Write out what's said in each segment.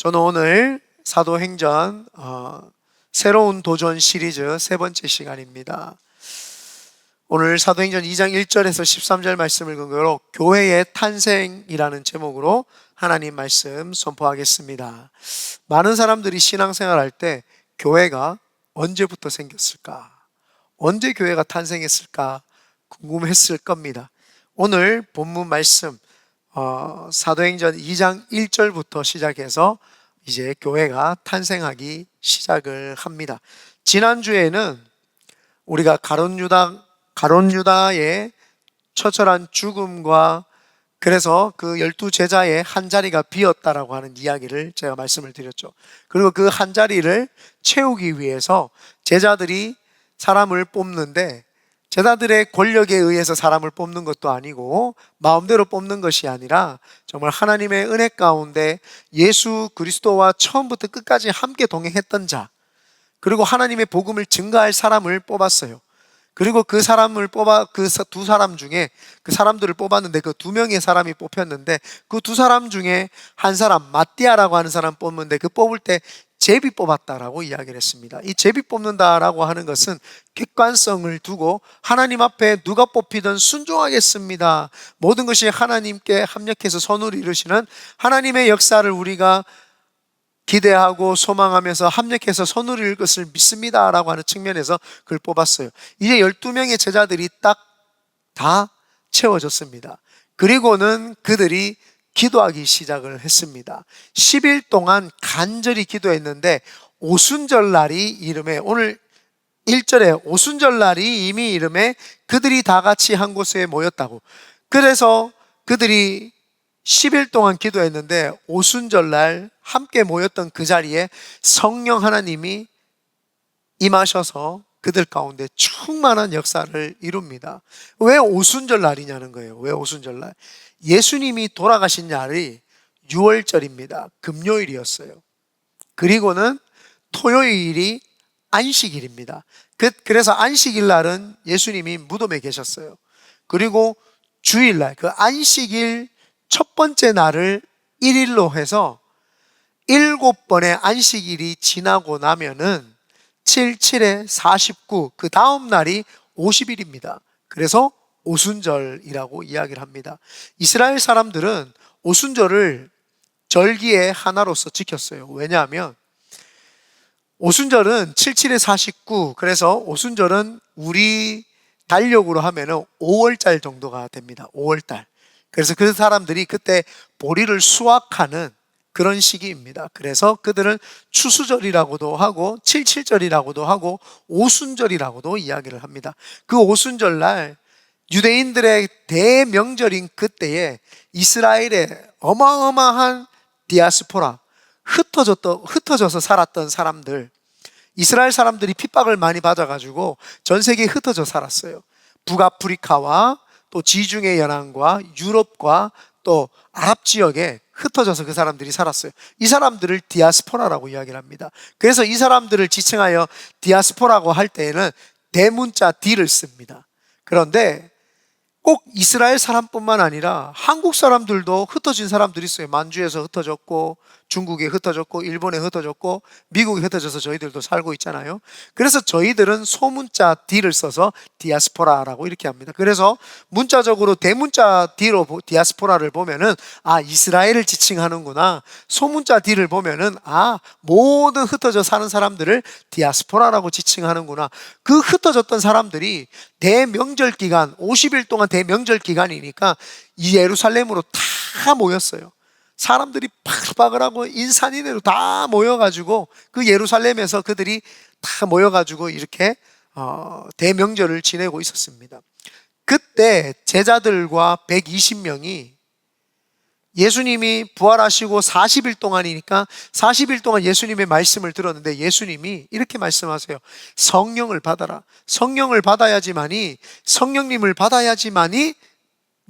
저는 오늘 사도행전 새로운 도전 시리즈 세 번째 시간입니다. 오늘 사도행전 2장 1절에서 13절 말씀을 근거로 교회의 탄생이라는 제목으로 하나님 말씀 선포하겠습니다. 많은 사람들이 신앙생활 할 때 교회가 언제부터 생겼을까? 언제 교회가 탄생했을까? 궁금했을 겁니다. 오늘 본문 말씀 사도행전 2장 1절부터 시작해서 이제 교회가 탄생하기 시작을 합니다. 지난주에는 우리가 가룟 유다의 처절한 죽음과 그래서 그 12제자의 한 자리가 비었다라고 하는 이야기를 제가 말씀을 드렸죠. 그리고 그 한 자리를 채우기 위해서 제자들이 사람을 뽑는데 제자들의 권력에 의해서 사람을 뽑는 것도 아니고 마음대로 뽑는 것이 아니라 정말 하나님의 은혜 가운데 예수 그리스도와 처음부터 끝까지 함께 동행했던 자, 그리고 하나님의 복음을 증거할 사람을 뽑았어요. 그리고 그 사람을 그 두 사람 중에 그 사람들을 뽑았는데 그 두 명의 사람이 뽑혔는데 그 두 사람 중에 한 사람 마띠아라고 하는 사람 뽑는데 그 뽑을 때 제비 뽑았다라고 이야기를 했습니다. 이 제비 뽑는다라고 하는 것은 객관성을 두고 하나님 앞에 누가 뽑히든 순종하겠습니다. 모든 것이 하나님께 합력해서 선을 이루시는 하나님의 역사를 우리가 기대하고 소망하면서 합력해서 선을 이룰 것을 믿습니다라고 하는 측면에서 그걸 뽑았어요. 이제 12명의 제자들이 딱 다 채워졌습니다. 그리고는 그들이 기도하기 시작을 했습니다. 10일 동안 간절히 기도했는데 오순절날이 이름에 오늘 1절에 오순절날이 이미 이름에 그들이 다 같이 한 곳에 모였다고. 그래서 그들이 10일 동안 기도했는데 오순절날 함께 모였던 그 자리에 성령 하나님이 임하셔서 그들 가운데 충만한 역사를 이룹니다. 왜 오순절날이냐는 거예요. 왜 오순절날? 예수님이 돌아가신 날이 6월절입니다. 금요일이었어요. 그리고는 토요일이 안식일입니다. 그래서 안식일 날은 예수님이 무덤에 계셨어요. 그리고 주일날, 그 안식일 첫 번째 날을 1일로 해서 7번의 안식일이 지나고 나면은 7, 7에 49, 그 다음 날이 50일입니다. 그래서 오순절이라고 이야기를 합니다. 이스라엘 사람들은 오순절을 절기의 하나로서 지켰어요. 왜냐하면 오순절은 7, 7에 49, 그래서 오순절은 우리 달력으로 하면은 5월달 정도가 됩니다. 5월달. 그래서 그 사람들이 그때 보리를 수확하는 그런 시기입니다. 그래서 그들은 추수절이라고도 하고 77절이라고도 하고 오순절이라고도 이야기를 합니다. 그 오순절날 유대인들의 대명절인 그때에 이스라엘의 어마어마한 디아스포라, 흩어져서 살았던 사람들, 이스라엘 사람들이 핍박을 많이 받아가지고 전 세계에 흩어져 살았어요. 북아프리카와 또 지중해 연안과 유럽과 또 아랍 지역에 흩어져서 그 사람들이 살았어요. 이 사람들을 디아스포라라고 이야기를 합니다. 그래서 이 사람들을 지칭하여 디아스포라고 할 때에는 대문자 D를 씁니다. 그런데 꼭 이스라엘 사람뿐만 아니라 한국 사람들도 흩어진 사람들이 있어요. 만주에서 흩어졌고 중국에 흩어졌고 일본에 흩어졌고 미국에 흩어져서 저희들도 살고 있잖아요. 그래서 저희들은 소문자 D를 써서 디아스포라라고 이렇게 합니다. 그래서 문자적으로 대문자 D로 디아스포라를 보면은 이스라엘을 지칭하는구나. 소문자 D를 보면은 모든 흩어져 사는 사람들을 디아스포라라고 지칭하는구나. 그 흩어졌던 사람들이 대명절 기간 50일 동안 대명절 기간이니까 이 예루살렘으로 다 모였어요. 사람들이 바글바글하고 인산인해로 다 모여가지고 그 예루살렘에서 그들이 다 모여가지고 이렇게 대명절을 지내고 있었습니다. 그때 제자들과 120명이 예수님이 부활하시고 40일 동안이니까 40일 동안 예수님의 말씀을 들었는데 예수님이 이렇게 말씀하세요. 성령을 받아라. 성령을 받아야지만이 성령님을 받아야지만이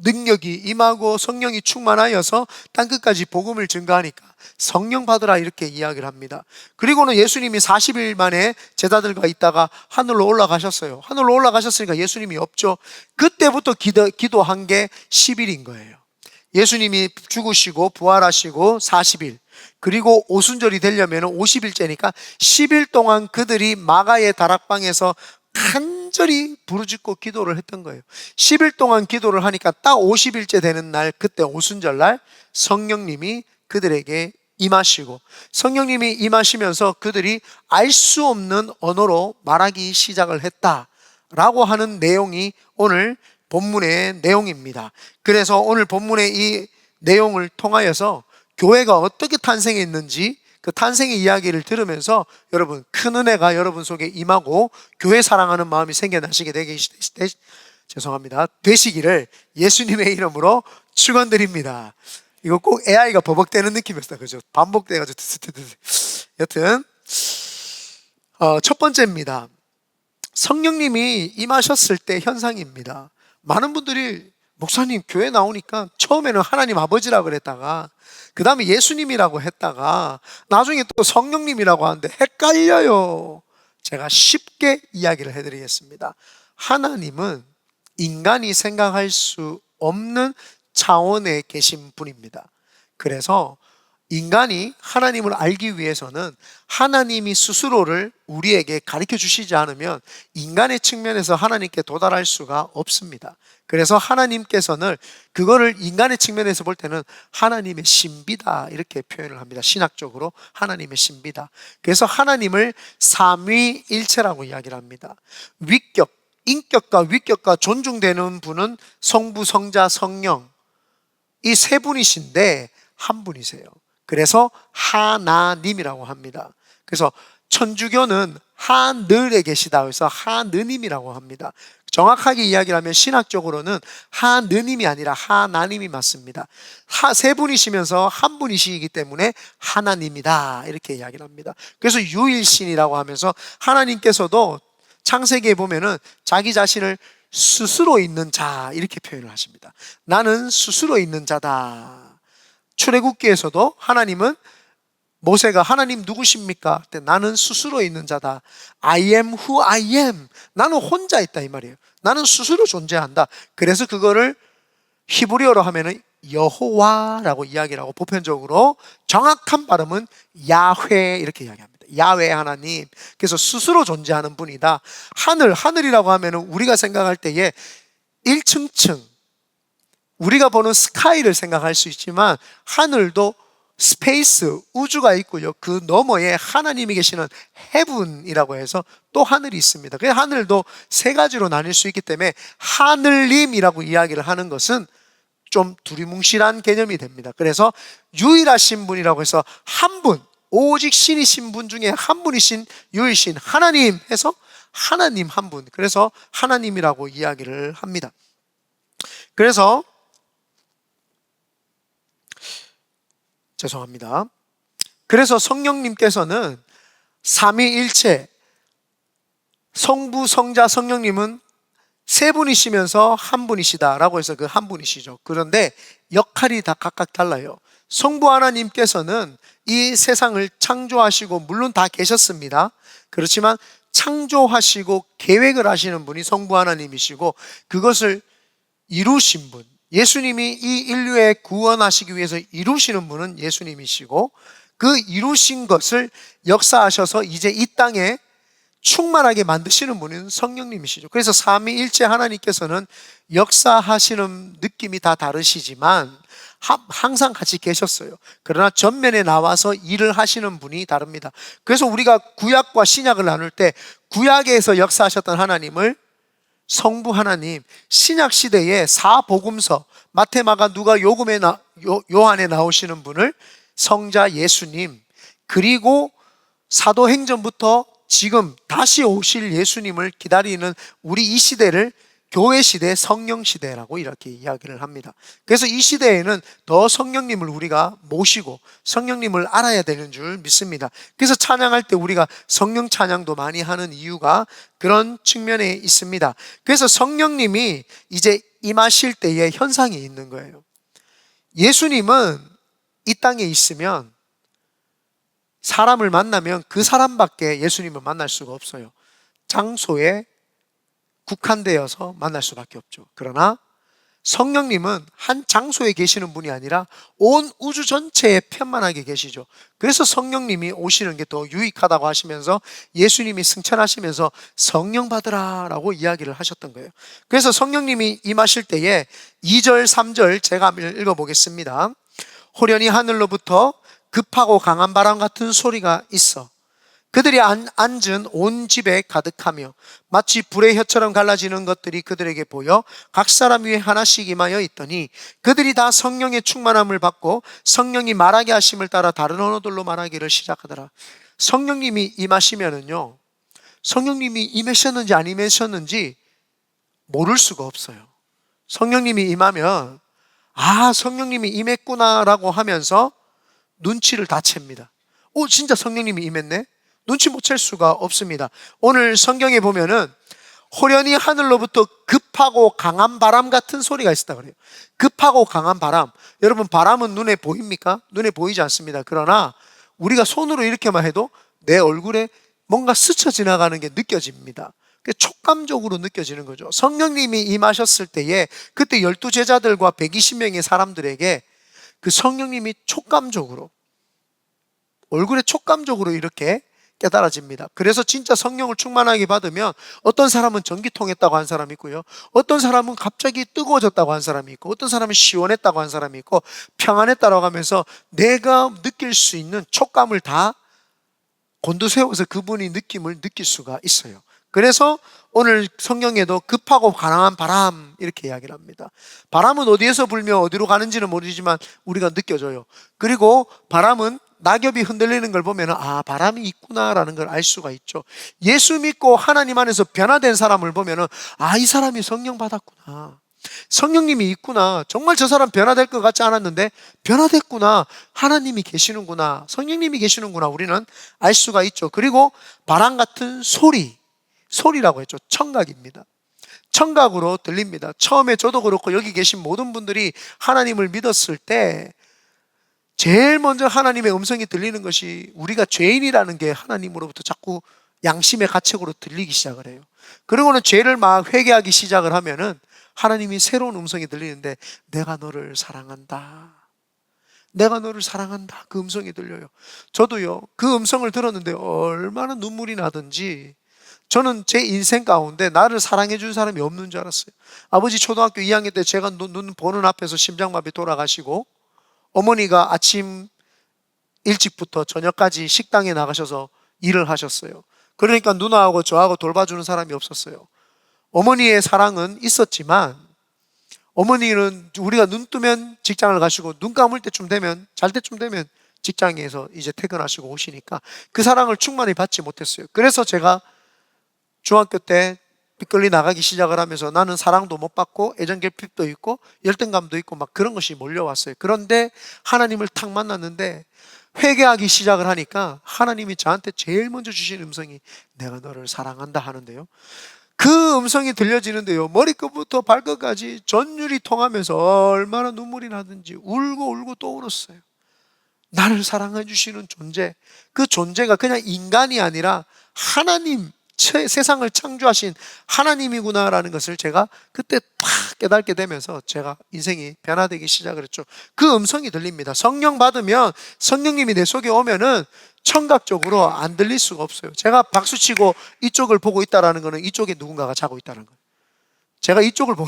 능력이 임하고 성령이 충만하여서 땅끝까지 복음을 증거하니까 성령 받으라 이렇게 이야기를 합니다. 그리고는 예수님이 40일 만에 제자들과 있다가 하늘로 올라가셨어요. 하늘로 올라가셨으니까 예수님이 없죠. 그때부터 기도한 게 10일인 거예요. 예수님이 죽으시고 부활하시고 40일, 그리고 오순절이 되려면 50일째니까 10일 동안 그들이 마가의 다락방에서 간절히 부르짖고 기도를 했던 거예요. 10일 동안 기도를 하니까 딱 50일째 되는 날, 그때 오순절 날 성령님이 그들에게 임하시고, 성령님이 임하시면서 그들이 알 수 없는 언어로 말하기 시작을 했다라고 하는 내용이 오늘 본문의 내용입니다. 그래서 오늘 본문의 이 내용을 통하여서 교회가 어떻게 탄생했는지 그 탄생의 이야기를 들으면서 여러분 큰 은혜가 여러분 속에 임하고 교회 사랑하는 마음이 생겨나시게 되시기를 예수님의 이름으로 축원드립니다. 이거 꼭 AI가 버벅대는 느낌이었다, 그죠? 반복돼가지고 여튼 첫 번째입니다. 성령님이 임하셨을 때 현상입니다. 많은 분들이 목사님 교회 나오니까 처음에는 하나님 아버지라고 그랬다가 그 다음에 예수님이라고 했다가 나중에 또 성령님이라고 하는데 헷갈려요. 제가 쉽게 이야기를 해드리겠습니다. 하나님은 인간이 생각할 수 없는 차원에 계신 분입니다. 그래서 인간이 하나님을 알기 위해서는 하나님이 스스로를 우리에게 가르쳐 주시지 않으면 인간의 측면에서 하나님께 도달할 수가 없습니다. 그래서 하나님께서는 그거를 인간의 측면에서 볼 때는 하나님의 신비다 이렇게 표현을 합니다. 신학적으로 하나님의 신비다. 그래서 하나님을 삼위일체라고 이야기를 합니다. 위격, 인격과 위격과 존중되는 분은 성부, 성자, 성령, 이 세 분이신데 한 분이세요. 그래서 하나님이라고 합니다. 그래서 천주교는 하늘에 계시다 그래서 하느님이라고 합니다. 정확하게 이야기를 하면 신학적으로는 하느님이 아니라 하나님이 맞습니다. 세 분이시면서 한 분이시기 때문에 하나님이다 이렇게 이야기를 합니다. 그래서 유일신이라고 하면서 하나님께서도 창세기에 보면은 자기 자신을 스스로 있는 자 이렇게 표현을 하십니다. 나는 스스로 있는 자다. 출애굽기에서도 하나님은 모세가 하나님 누구십니까? 그때 나는 스스로 있는 자다. I am who I am. 나는 혼자 있다 이 말이에요. 나는 스스로 존재한다. 그래서 그거를 히브리어로 하면은 여호와라고 이야기를 하고 보편적으로 정확한 발음은 야훼 이렇게 이야기합니다. 야훼 하나님. 그래서 스스로 존재하는 분이다. 하늘이라고 하면은 우리가 생각할 때에 1층층 우리가 보는 스카이를 생각할 수 있지만 하늘도 스페이스, 우주가 있고요. 그 너머에 하나님이 계시는 헤븐이라고 해서 또 하늘이 있습니다. 그 하늘도 세 가지로 나뉠 수 있기 때문에 하늘님이라고 이야기를 하는 것은 좀 두리뭉실한 개념이 됩니다. 그래서 유일하신 분이라고 해서 한 분, 오직 신이신 분 중에 한 분이신 유일신 하나님 해서 하나님 한 분, 그래서 하나님이라고 이야기를 합니다. 그래서 죄송합니다. 그래서 성령님께서는 삼위일체, 성부, 성자, 성령님은 세 분이시면서 한 분이시다라고 해서 그 한 분이시죠. 그런데 역할이 다 각각 달라요. 성부 하나님께서는 이 세상을 창조하시고 물론 다 계셨습니다. 그렇지만 창조하시고 계획을 하시는 분이 성부 하나님이시고 그것을 이루신 분, 예수님이 이 인류에 구원하시기 위해서 이루시는 분은 예수님이시고 그 이루신 것을 역사하셔서 이제 이 땅에 충만하게 만드시는 분은 성령님이시죠. 그래서 삼위일체 하나님께서는 역사하시는 느낌이 다 다르시지만 항상 같이 계셨어요. 그러나 전면에 나와서 일을 하시는 분이 다릅니다. 그래서 우리가 구약과 신약을 나눌 때 구약에서 역사하셨던 하나님을 성부 하나님, 신약 시대에 사복음서 마태, 마가, 누가, 요한에 나오시는 분을 성자 예수님, 그리고 사도행전부터 지금 다시 오실 예수님을 기다리는 우리 이 시대를 교회 시대, 성령 시대라고 이렇게 이야기를 합니다. 그래서 이 시대에는 더 성령님을 우리가 모시고 성령님을 알아야 되는 줄 믿습니다. 그래서 찬양할 때 우리가 성령 찬양도 많이 하는 이유가 그런 측면에 있습니다. 그래서 성령님이 이제 임하실 때에 현상이 있는 거예요. 예수님은 이 땅에 있으면 사람을 만나면 그 사람밖에 예수님을 만날 수가 없어요. 장소에 국한되어서 만날 수밖에 없죠. 그러나 성령님은 한 장소에 계시는 분이 아니라 온 우주 전체에 편만하게 계시죠. 그래서 성령님이 오시는 게 더 유익하다고 하시면서 예수님이 승천하시면서 성령 받으라 라고 이야기를 하셨던 거예요. 그래서 성령님이 임하실 때에 2절 3절 제가 한번 읽어보겠습니다. 호련히 하늘로부터 급하고 강한 바람 같은 소리가 있어 그들이 앉은 온 집에 가득하며 마치 불의 혀처럼 갈라지는 것들이 그들에게 보여 각 사람 위에 하나씩 임하여 있더니 그들이 다 성령의 충만함을 받고 성령이 말하게 하심을 따라 다른 언어들로 말하기를 시작하더라. 성령님이 임하시면은요, 성령님이 임하셨는지 안 임하셨는지 모를 수가 없어요. 성령님이 임하면 성령님이 임했구나라고 하면서 눈치를 다 챕니다. 진짜 성령님이 임했네? 눈치 못 챌 수가 없습니다. 오늘 성경에 보면은 호련히 하늘로부터 급하고 강한 바람 같은 소리가 있었다 그래요. 급하고 강한 바람. 여러분, 바람은 눈에 보입니까? 눈에 보이지 않습니다. 그러나 우리가 손으로 이렇게만 해도 내 얼굴에 뭔가 스쳐 지나가는 게 느껴집니다. 촉감적으로 느껴지는 거죠. 성령님이 임하셨을 때에 그때 12제자들과 120명의 사람들에게 그 성령님이 촉감적으로, 얼굴에 촉감적으로 이렇게 깨달아집니다. 그래서 진짜 성령을 충만하게 받으면 어떤 사람은 전기통했다고 한 사람이 있고요, 어떤 사람은 갑자기 뜨거워졌다고 한 사람이 있고, 어떤 사람은 시원했다고 한 사람이 있고, 평안했다고 하면서 내가 느낄 수 있는 촉감을 다 곤두세워서 그분이 느낌을 느낄 수가 있어요. 그래서 오늘 성경에도 급하고 강한 바람 이렇게 이야기를 합니다. 바람은 어디에서 불며 어디로 가는지는 모르지만 우리가 느껴져요. 그리고 바람은 낙엽이 흔들리는 걸 보면 바람이 있구나라는 걸 알 수가 있죠. 예수 믿고 하나님 안에서 변화된 사람을 보면 이 사람이 성령 받았구나, 성령님이 있구나, 정말 저 사람 변화될 것 같지 않았는데 변화됐구나, 하나님이 계시는구나, 성령님이 계시는구나, 우리는 알 수가 있죠. 그리고 바람 같은 소리라고 했죠. 청각입니다. 청각으로 들립니다. 처음에 저도 그렇고 여기 계신 모든 분들이 하나님을 믿었을 때 제일 먼저 하나님의 음성이 들리는 것이 우리가 죄인이라는 게 하나님으로부터 자꾸 양심의 가책으로 들리기 시작을 해요. 그리고는 죄를 막 회개하기 시작을 하면은 하나님이 새로운 음성이 들리는데 내가 너를 사랑한다, 내가 너를 사랑한다, 그 음성이 들려요. 저도요, 그 음성을 들었는데 얼마나 눈물이 나든지 저는 제 인생 가운데 나를 사랑해 준 사람이 없는 줄 알았어요. 아버지 초등학교 2학년 때 제가 눈 보는 앞에서 심장마비 돌아가시고, 어머니가 아침 일찍부터 저녁까지 식당에 나가셔서 일을 하셨어요. 그러니까 누나하고 저하고 돌봐주는 사람이 없었어요. 어머니의 사랑은 있었지만 어머니는 우리가 눈 뜨면 직장을 가시고 눈 감을 때쯤 되면, 잘 때쯤 되면 직장에서 이제 퇴근하시고 오시니까 그 사랑을 충만히 받지 못했어요. 그래서 제가 중학교 때 삐끌리 나가기 시작을 하면서 나는 사랑도 못 받고 애정결핍도 있고 열등감도 있고 막 그런 것이 몰려왔어요. 그런데 하나님을 탁 만났는데 회개하기 시작을 하니까 하나님이 저한테 제일 먼저 주신 음성이 내가 너를 사랑한다 하는데요, 그 음성이 들려지는데요, 머리끝부터 발끝까지 전율이 통하면서 얼마나 눈물이 나든지 울고 또 울었어요. 나를 사랑해 주시는 존재, 그 존재가 그냥 인간이 아니라 하나님, 세상을 창조하신 하나님이구나라는 것을 제가 그때 팍 깨닫게 되면서 제가 인생이 변화되기 시작을 했죠. 그 음성이 들립니다. 성령 받으면, 성령님이 내 속에 오면은 청각적으로 안 들릴 수가 없어요. 제가 박수치고 이쪽을 보고 있다라는 거는 이쪽에 누군가가 자고 있다는 거예요. 제가 이쪽을 보고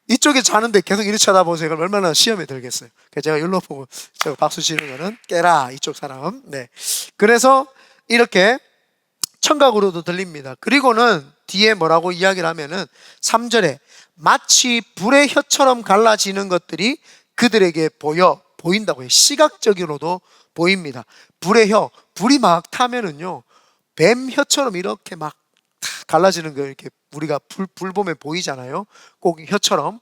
이쪽에 자는데 계속 이리 쳐다보세요. 그럼 얼마나 시험에 들겠어요. 그래서 제가 여기로 보고 제가 박수 치는 거는 깨라, 이쪽 사람. 네. 그래서 이렇게 청각으로도 들립니다. 그리고는 뒤에 뭐라고 이야기를 하면은 3절에 마치 불의 혀처럼 갈라지는 것들이 그들에게 보인다고 해요. 시각적으로도 보입니다. 불의 혀, 불이 막 타면은요, 뱀 혀처럼 이렇게 막 갈라지는 거 이렇게 우리가 불 보면 보이잖아요. 꼭 혀처럼.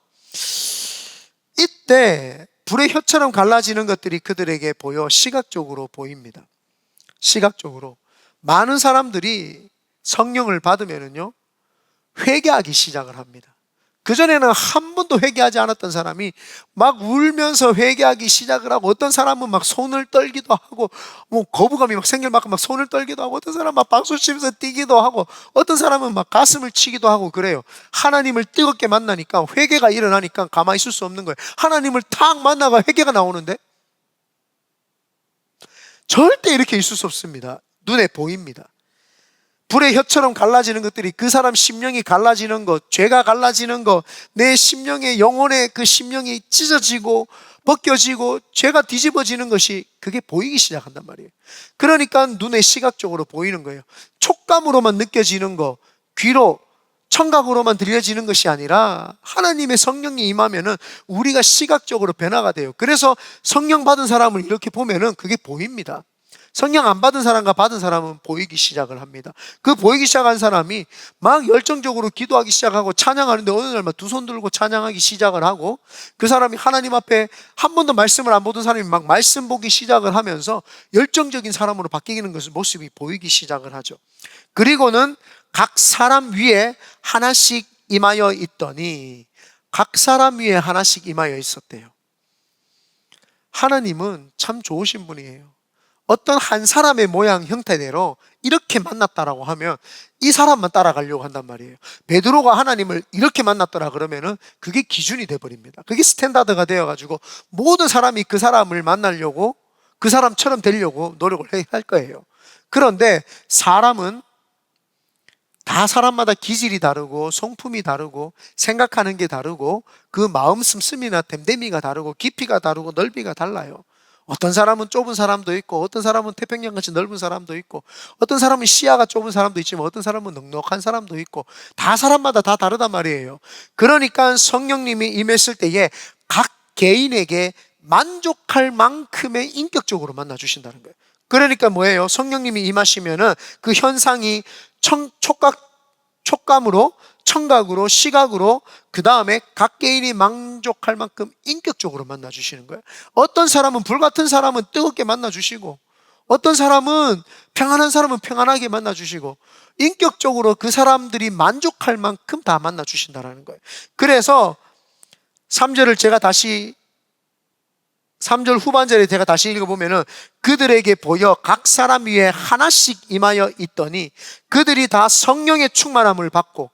이때 불의 혀처럼 갈라지는 것들이 그들에게 보여 시각적으로 보입니다. 시각적으로. 많은 사람들이 성령을 받으면은요, 회개하기 시작을 합니다. 그전에는 한 번도 회개하지 않았던 사람이 막 울면서 회개하기 시작을 하고, 어떤 사람은 막 손을 떨기도 하고, 뭐 거부감이 막 생길 만큼 막 손을 떨기도 하고, 어떤 사람은 막 박수 치면서 뛰기도 하고, 어떤 사람은 막 가슴을 치기도 하고 그래요. 하나님을 뜨겁게 만나니까, 회개가 일어나니까 가만히 있을 수 없는 거예요. 하나님을 탁 만나가 회개가 나오는데 절대 이렇게 있을 수 없습니다. 눈에 보입니다. 불의 혀처럼 갈라지는 것들이, 그 사람 심령이 갈라지는 것, 죄가 갈라지는 것, 내 심령의 영혼의 그 심령이 찢어지고 벗겨지고 죄가 뒤집어지는 것이, 그게 보이기 시작한단 말이에요. 그러니까 눈에 시각적으로 보이는 거예요. 촉감으로만 느껴지는 거, 귀로 청각으로만 들려지는 것이 아니라 하나님의 성령이 임하면은 우리가 시각적으로 변화가 돼요. 그래서 성령 받은 사람을 이렇게 보면은 그게 보입니다. 성령 안 받은 사람과 받은 사람은 보이기 시작을 합니다. 그 보이기 시작한 사람이 막 열정적으로 기도하기 시작하고 찬양하는데, 어느 날 막 두 손 들고 찬양하기 시작을 하고, 그 사람이 하나님 앞에 한 번도 말씀을 안 보던 사람이 막 말씀 보기 시작을 하면서 열정적인 사람으로 바뀌는 것을, 모습이 보이기 시작을 하죠. 그리고는 각 사람 위에 하나씩 임하여 있더니, 각 사람 위에 하나씩 임하여 있었대요. 하나님은 참 좋으신 분이에요. 어떤 한 사람의 모양 형태대로 이렇게 만났다라고 하면 이 사람만 따라가려고 한단 말이에요. 베드로가 하나님을 이렇게 만났더라 그러면은 그게 기준이 돼버립니다. 그게 스탠다드가 되어가지고 모든 사람이 그 사람을 만나려고, 그 사람처럼 되려고 노력을 해야 할 거예요. 그런데 사람은 다 사람마다 기질이 다르고 성품이 다르고 생각하는 게 다르고 그 마음 씀씀이나 댐댐이가 다르고 깊이가 다르고 넓이가 달라요. 어떤 사람은 좁은 사람도 있고, 어떤 사람은 태평양같이 넓은 사람도 있고, 어떤 사람은 시야가 좁은 사람도 있지만 어떤 사람은 넉넉한 사람도 있고, 다 사람마다 다 다르단 말이에요. 그러니까 성령님이 임했을 때에 각 개인에게 만족할 만큼의 인격적으로 만나 주신다는 거예요. 그러니까 뭐예요? 성령님이 임하시면은 그 현상이 촉감으로, 청각으로, 시각으로, 그 다음에 각 개인이 만족할 만큼 인격적으로 만나주시는 거예요. 어떤 사람은, 불같은 사람은 뜨겁게 만나주시고, 어떤 사람은, 평안한 사람은 평안하게 만나주시고, 인격적으로 그 사람들이 만족할 만큼 다 만나주신다는 거예요. 그래서 3절을 제가 다시, 3절 후반절에 제가 다시 읽어보면은, 그들에게 보여 각 사람 위에 하나씩 임하여 있더니 그들이 다 성령의 충만함을 받고,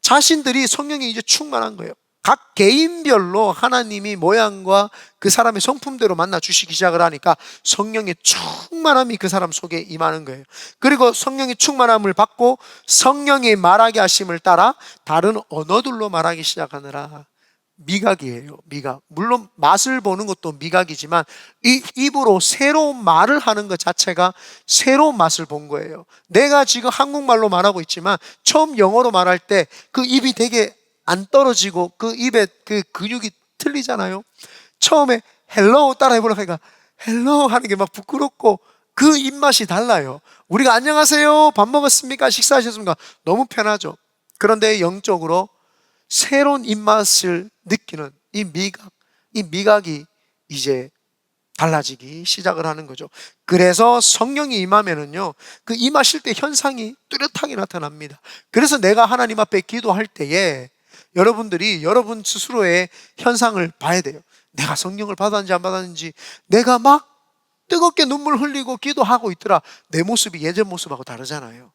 자신들이 성령이 이제 충만한 거예요. 각 개인별로 하나님이 모양과 그 사람의 성품대로 만나 주시기 시작을 하니까 성령의 충만함이 그 사람 속에 임하는 거예요. 그리고 성령의 충만함을 받고 성령이 말하게 하심을 따라 다른 언어들로 말하기 시작하느라. 미각이에요. 미각. 물론 맛을 보는 것도 미각이지만 이 입으로 새로운 말을 하는 것 자체가 새로운 맛을 본 거예요. 내가 지금 한국말로 말하고 있지만 처음 영어로 말할 때 그 입이 되게 안 떨어지고 그 입에 그 근육이 틀리잖아요. 처음에 헬로우 따라 해보려고 하니까 헬로우 하는 게 막 부끄럽고 그 입맛이 달라요. 우리가 안녕하세요, 밥 먹었습니까, 식사하셨습니까, 너무 편하죠. 그런데 영적으로 새로운 입맛을 느끼는 이 미각이 이제 달라지기 시작을 하는 거죠. 그래서 성령이 임하면은요, 그 임하실 때 현상이 뚜렷하게 나타납니다. 그래서 내가 하나님 앞에 기도할 때에 여러분들이 여러분 스스로의 현상을 봐야 돼요. 내가 성령을 받았는지 안 받았는지. 내가 막 뜨겁게 눈물 흘리고 기도하고 있더라, 내 모습이 예전 모습하고 다르잖아요.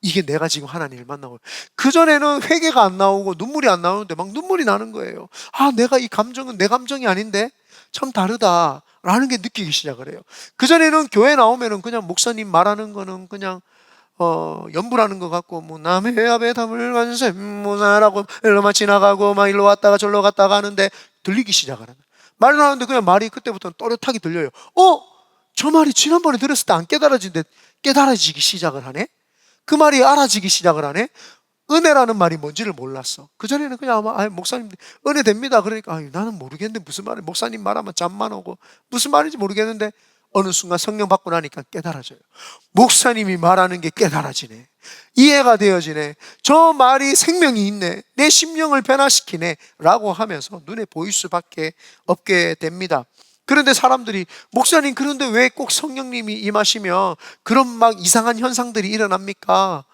이게 내가 지금 하나님을 만나고, 그전에는 회개가 안 나오고 눈물이 안 나오는데 막 눈물이 나는 거예요. 내가 이 감정은 내 감정이 아닌데 참 다르다 라는 게 느끼기 시작을 해요. 그전에는 교회 나오면은 그냥 목사님 말하는 거는 그냥 연불하는 것 같고, 뭐 남의 앞에 담을 가진 샘모사라고 일로만 지나가고 막 일로 왔다가 절로 갔다가 하는데 들리기 시작을 하는, 말을 하는데 그냥 말이 그때부터는 또렷하게 들려요. 저 말이 지난번에 들었을 때 안 깨달아지는데 깨달아지기 시작을 하네. 그 말이 알아지기 시작을 하네. 은혜라는 말이 뭔지를 몰랐어. 그전에는 그냥 목사님 은혜 됩니다 그러니까 나는 모르겠는데 무슨 말이야, 목사님 말하면 잠만 오고 무슨 말인지 모르겠는데 어느 순간 성령 받고 나니까 깨달아져요. 목사님이 말하는 게 깨달아지네, 이해가 되어지네, 저 말이 생명이 있네, 내 심령을 변화시키네 라고 하면서 눈에 보일 수밖에 없게 됩니다. 그런데 사람들이, 목사님 그런데 왜 꼭 성령님이 임하시면 그런 막 이상한 현상들이 일어납니까?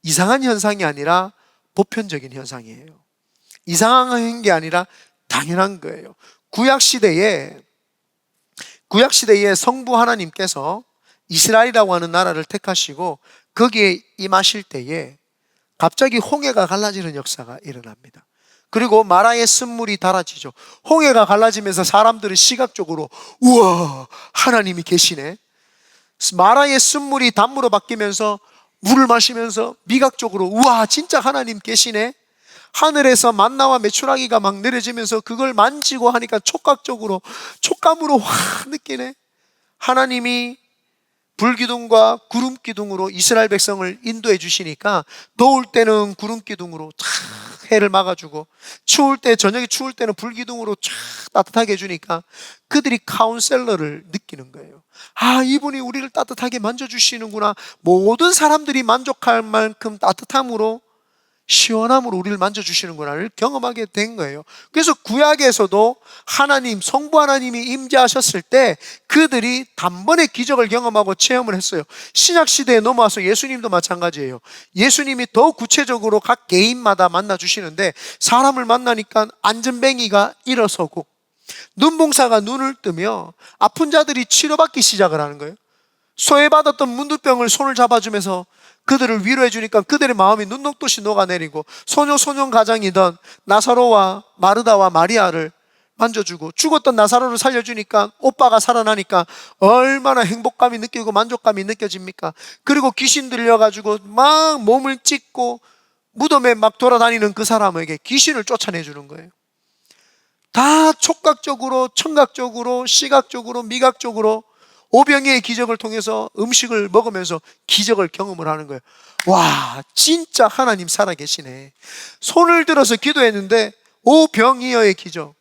이상한 현상이 아니라 보편적인 현상이에요. 이상한 게 아니라 당연한 거예요. 구약시대에 성부 하나님께서 이스라엘이라고 하는 나라를 택하시고 거기에 임하실 때에 갑자기 홍해가 갈라지는 역사가 일어납니다. 그리고 마라의 쓴물이 달아지죠. 홍해가 갈라지면서 사람들은 시각적으로 우와, 하나님이 계시네. 마라의 쓴물이 단물로 바뀌면서 물을 마시면서 미각적으로 우와, 진짜 하나님 계시네. 하늘에서 만나와 메추라기가 막 내려지면서 그걸 만지고 하니까 촉감으로 확 느끼네. 하나님이 불기둥과 구름기둥으로 이스라엘 백성을 인도해 주시니까 더울 때는 구름기둥으로 쫙 해를 막아주고, 저녁에 추울 때는 불기둥으로 쫙 따뜻하게 해주니까 그들이 카운셀러를 느끼는 거예요. 아, 이분이 우리를 따뜻하게 만져주시는구나. 모든 사람들이 만족할 만큼 따뜻함으로, 시원함으로 우리를 만져주시는구나를 경험하게 된 거예요. 그래서 구약에서도 성부 하나님이 임재하셨을 때 그들이 단번에 기적을 경험하고 체험을 했어요. 신약시대에 넘어와서 예수님도 마찬가지예요. 예수님이 더 구체적으로 각 개인마다 만나주시는데, 사람을 만나니까 안전뱅이가 일어서고 눈봉사가 눈을 뜨며 아픈 자들이 치료받기 시작을 하는 거예요. 소외받았던 문둥병을 손을 잡아주면서 그들을 위로해 주니까 그들의 마음이 눈 녹듯이 녹아내리고, 소년 가장이던 나사로와 마르다와 마리아를 만져주고, 죽었던 나사로를 살려주니까 오빠가 살아나니까 얼마나 행복감이 느끼고 만족감이 느껴집니까? 그리고 귀신 들려가지고 막 몸을 찢고 무덤에 막 돌아다니는 그 사람에게 귀신을 쫓아내주는 거예요. 다 촉각적으로, 청각적으로, 시각적으로, 미각적으로 오병이의 기적을 통해서 음식을 먹으면서 기적을 경험을 하는 거예요. 와, 진짜 하나님 살아계시네. 손을 들어서 기도했는데 오병이어의 기적,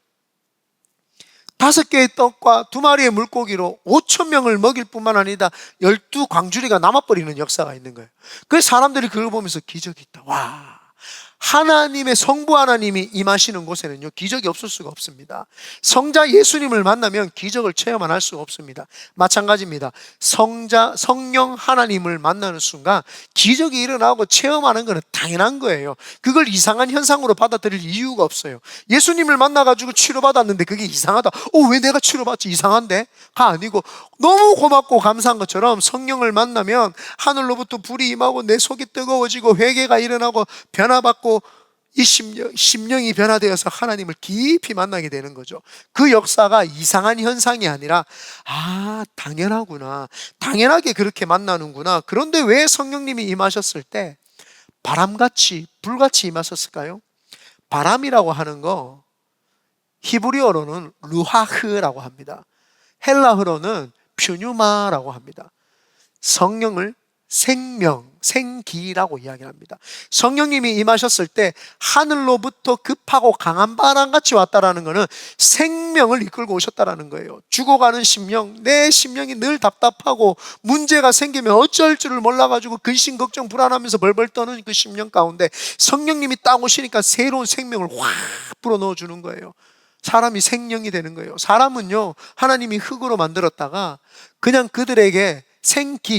5개의 떡과 2마리의 물고기로 5,000명을 먹일 뿐만 아니라 12광주리가 남아버리는 역사가 있는 거예요. 그래서 사람들이 그걸 보면서 기적이 있다. 와, 하나님의 성부 하나님이 임하시는 곳에는요, 기적이 없을 수가 없습니다. 성자 예수님을 만나면 기적을 체험 안 할 수가 없습니다. 마찬가지입니다. 성령 하나님을 만나는 순간 기적이 일어나고 체험하는 것은 당연한 거예요. 그걸 이상한 현상으로 받아들일 이유가 없어요. 예수님을 만나가지고 치료받았는데 그게 이상하다. 왜 내가 치료받지? 이상한데? 가 아니고, 너무 고맙고 감사한 것처럼 성령을 만나면 하늘로부터 불이 임하고 내 속이 뜨거워지고 회개가 일어나고 변화받고 이 심령이 변화되어서 하나님을 깊이 만나게 되는 거죠. 그 역사가 이상한 현상이 아니라, 당연하구나, 당연하게 그렇게 만나는구나. 그런데 왜 성령님이 임하셨을 때 바람같이 불같이 임하셨을까요? 바람이라고 하는 거 히브리어로는 루하흐라고 합니다. 헬라어로는 퓨뉴마라고 합니다. 성령을 생기라고 이야기합니다. 성령님이 임하셨을 때 하늘로부터 급하고 강한 바람같이 왔다라는 것은 생명을 이끌고 오셨다라는 거예요. 죽어가는 심령, 내 심령이 늘 답답하고 문제가 생기면 어쩔 줄을 몰라가지고 근심 걱정 불안하면서 벌벌 떠는 그 심령 가운데 성령님이 딱 오시니까 새로운 생명을 확 불어넣어 주는 거예요. 사람이 생명이 되는 거예요. 사람은요, 하나님이 흙으로 만들었다가 그냥 그들에게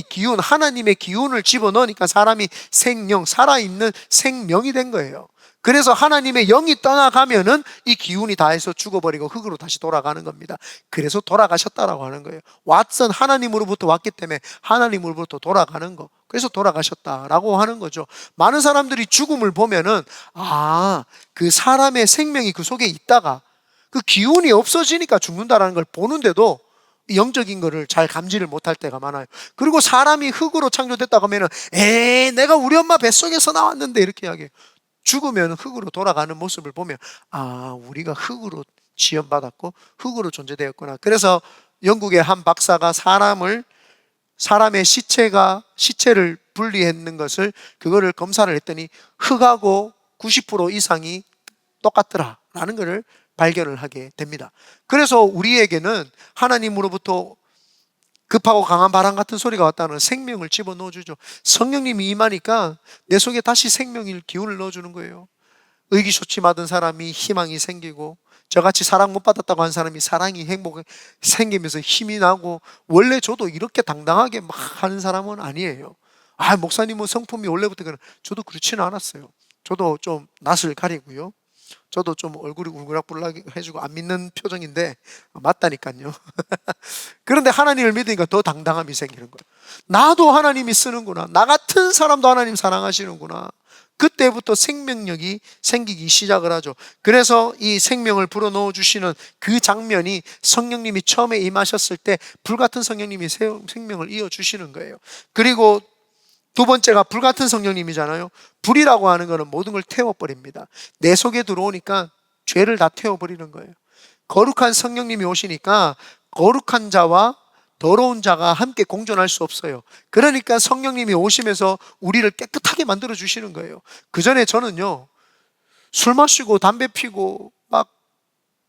기운, 하나님의 기운을 집어넣으니까 사람이 생명, 살아있는 생명이 된 거예요. 그래서 하나님의 영이 떠나가면은 이 기운이 다해서 죽어버리고 흙으로 다시 돌아가는 겁니다. 그래서 돌아가셨다라고 하는 거예요. 왓슨, 하나님으로부터 왔기 때문에 하나님으로부터 돌아가는 거. 그래서 돌아가셨다라고 하는 거죠. 많은 사람들이 죽음을 보면은, 그 사람의 생명이 그 속에 있다가 그 기운이 없어지니까 죽는다라는 걸 보는데도 영적인 거를 잘 감지를 못할 때가 많아요. 그리고 사람이 흙으로 창조됐다고 하면은, 내가 우리 엄마 뱃속에서 나왔는데, 이렇게 이야기해요. 죽으면 흙으로 돌아가는 모습을 보면, 우리가 흙으로 지연받았고 흙으로 존재되었구나. 그래서 영국의 한 박사가 사람의 시체를 분리했는 것을, 그거를 검사를 했더니 흙하고 90% 이상이 똑같더라라는 것을 발견을 하게 됩니다. 그래서 우리에게는 하나님으로부터 급하고 강한 바람 같은 소리가 왔다는 생명을 집어넣어 주죠. 성령님이 임하니까 내 속에 다시 생명의 기운을 넣어주는 거예요. 의기소침 하던 사람이 희망이 생기고, 저같이 사랑 못 받았다고 한 사람이 사랑이 행복이 생기면서 힘이 나고, 원래 저도 이렇게 당당하게 막 하는 사람은 아니에요. 목사님은 성품이 원래부터 저도 그렇지는 않았어요. 저도 좀 낯을 가리고요. 저도 좀 얼굴이 울그락불락 해주고 안 믿는 표정인데 맞다니까요. 그런데 하나님을 믿으니까 더 당당함이 생기는 거예요. 나도 하나님이 쓰는구나. 나 같은 사람도 하나님 사랑하시는구나. 그때부터 생명력이 생기기 시작을 하죠. 그래서 이 생명을 불어넣어 주시는 그 장면이 성령님이 처음에 임하셨을 때 불같은 성령님이 생명을 이어 주시는 거예요. 그리고 두 번째가 불같은 성령님이잖아요. 불이라고 하는 것은 모든 걸 태워버립니다. 내 속에 들어오니까 죄를 다 태워버리는 거예요. 거룩한 성령님이 오시니까 거룩한 자와 더러운 자가 함께 공존할 수 없어요. 그러니까 성령님이 오시면서 우리를 깨끗하게 만들어 주시는 거예요. 그 전에 저는요, 술 마시고 담배 피고 막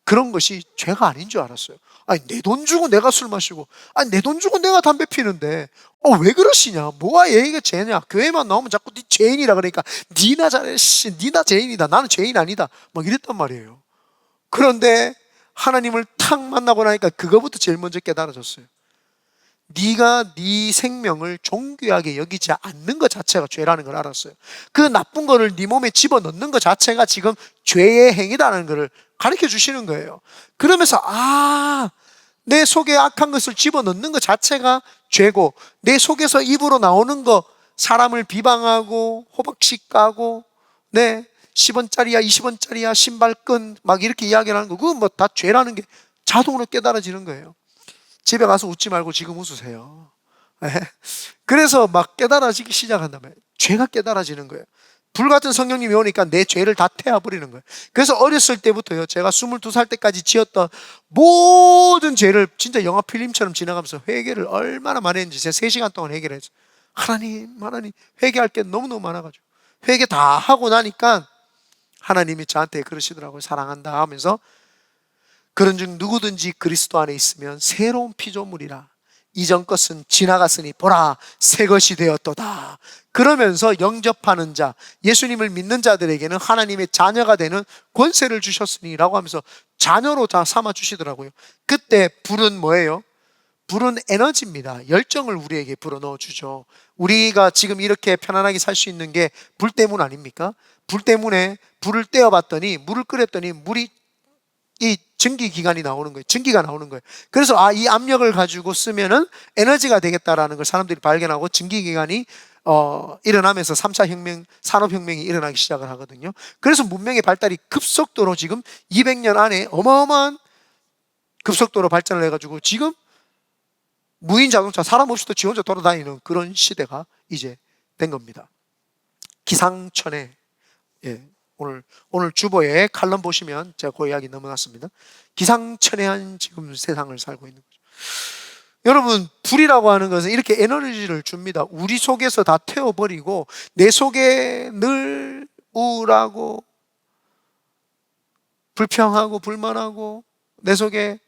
그런 것이 죄가 아닌 줄 알았어요. 아니, 내 돈 주고 내가 술 마시고, 아니, 내 돈 주고 내가 담배 피는데, 왜 그러시냐? 뭐가 얘가 죄냐? 교회만 나오면 자꾸 네 죄인이라 그러니까, 니나 잘해, 니나 죄인이다. 나는 죄인 아니다. 막 이랬단 말이에요. 그런데 하나님을 탁 만나고 나니까 그거부터 제일 먼저 깨달아졌어요. 네가 네 생명을 존귀하게 여기지 않는 것 자체가 죄라는 걸 알았어요. 그 나쁜 거를 네 몸에 집어넣는 것 자체가 지금 죄의 행위라는 것을 가르쳐 주시는 거예요. 그러면서 내 속에 악한 것을 집어넣는 것 자체가 죄고, 내 속에서 입으로 나오는 거, 사람을 비방하고 호박씨 까고 10원짜리야 20원짜리야 신발끈 막 이렇게 이야기를 하는 거, 그건 뭐 다 죄라는 게 자동으로 깨달아지는 거예요. 집에 가서 웃지 말고 지금 웃으세요. 그래서 막 깨달아지기 시작한다면 죄가 깨달아지는 거예요. 불같은 성령님이 오니까 내 죄를 다 태워버리는 거예요. 그래서 어렸을 때부터요, 제가 22살 때까지 지었던 모든 죄를 진짜 영화 필름처럼 지나가면서 회개를 얼마나 많이 했는지 제가 3시간 동안 회개를 했어요. 하나님 회개할 게 너무너무 많아가지고 회개 다 하고 나니까 하나님이 저한테 그러시더라고요. 사랑한다 하면서, 그런즉 누구든지 그리스도 안에 있으면 새로운 피조물이라. 이전 것은 지나갔으니 보라 새 것이 되었도다. 그러면서 영접하는 자, 예수님을 믿는 자들에게는 하나님의 자녀가 되는 권세를 주셨으니 라고 하면서 자녀로 다 삼아 주시더라고요. 그때 불은 뭐예요? 불은 에너지입니다. 열정을 우리에게 불어넣어 주죠. 우리가 지금 이렇게 편안하게 살 수 있는 게 불 때문 아닙니까? 불 때문에 불을 떼어봤더니, 물을 끓였더니 물이 이 증기기관이 나오는 거예요. 증기가 나오는 거예요. 그래서 이 압력을 가지고 쓰면은 에너지가 되겠다라는 걸 사람들이 발견하고 증기기관이 일어나면서 3차 혁명, 산업혁명이 일어나기 시작을 하거든요. 그래서 문명의 발달이 급속도로 지금 200년 안에 어마어마한 급속도로 발전을 해가지고 지금 무인 자동차, 사람 없이도 지 혼자 돌아다니는 그런 시대가 이제 된 겁니다. 기상천외, 오늘 주보에 칼럼 보시면 제가 그 이야기 넘어갔습니다. 기상천외한 지금 세상을 살고 있는 거죠. 여러분, 불이라고 하는 것은 이렇게 에너지를 줍니다. 우리 속에서 다 태워버리고, 내 속에 늘 우울하고 불평하고 불만하고 내 속에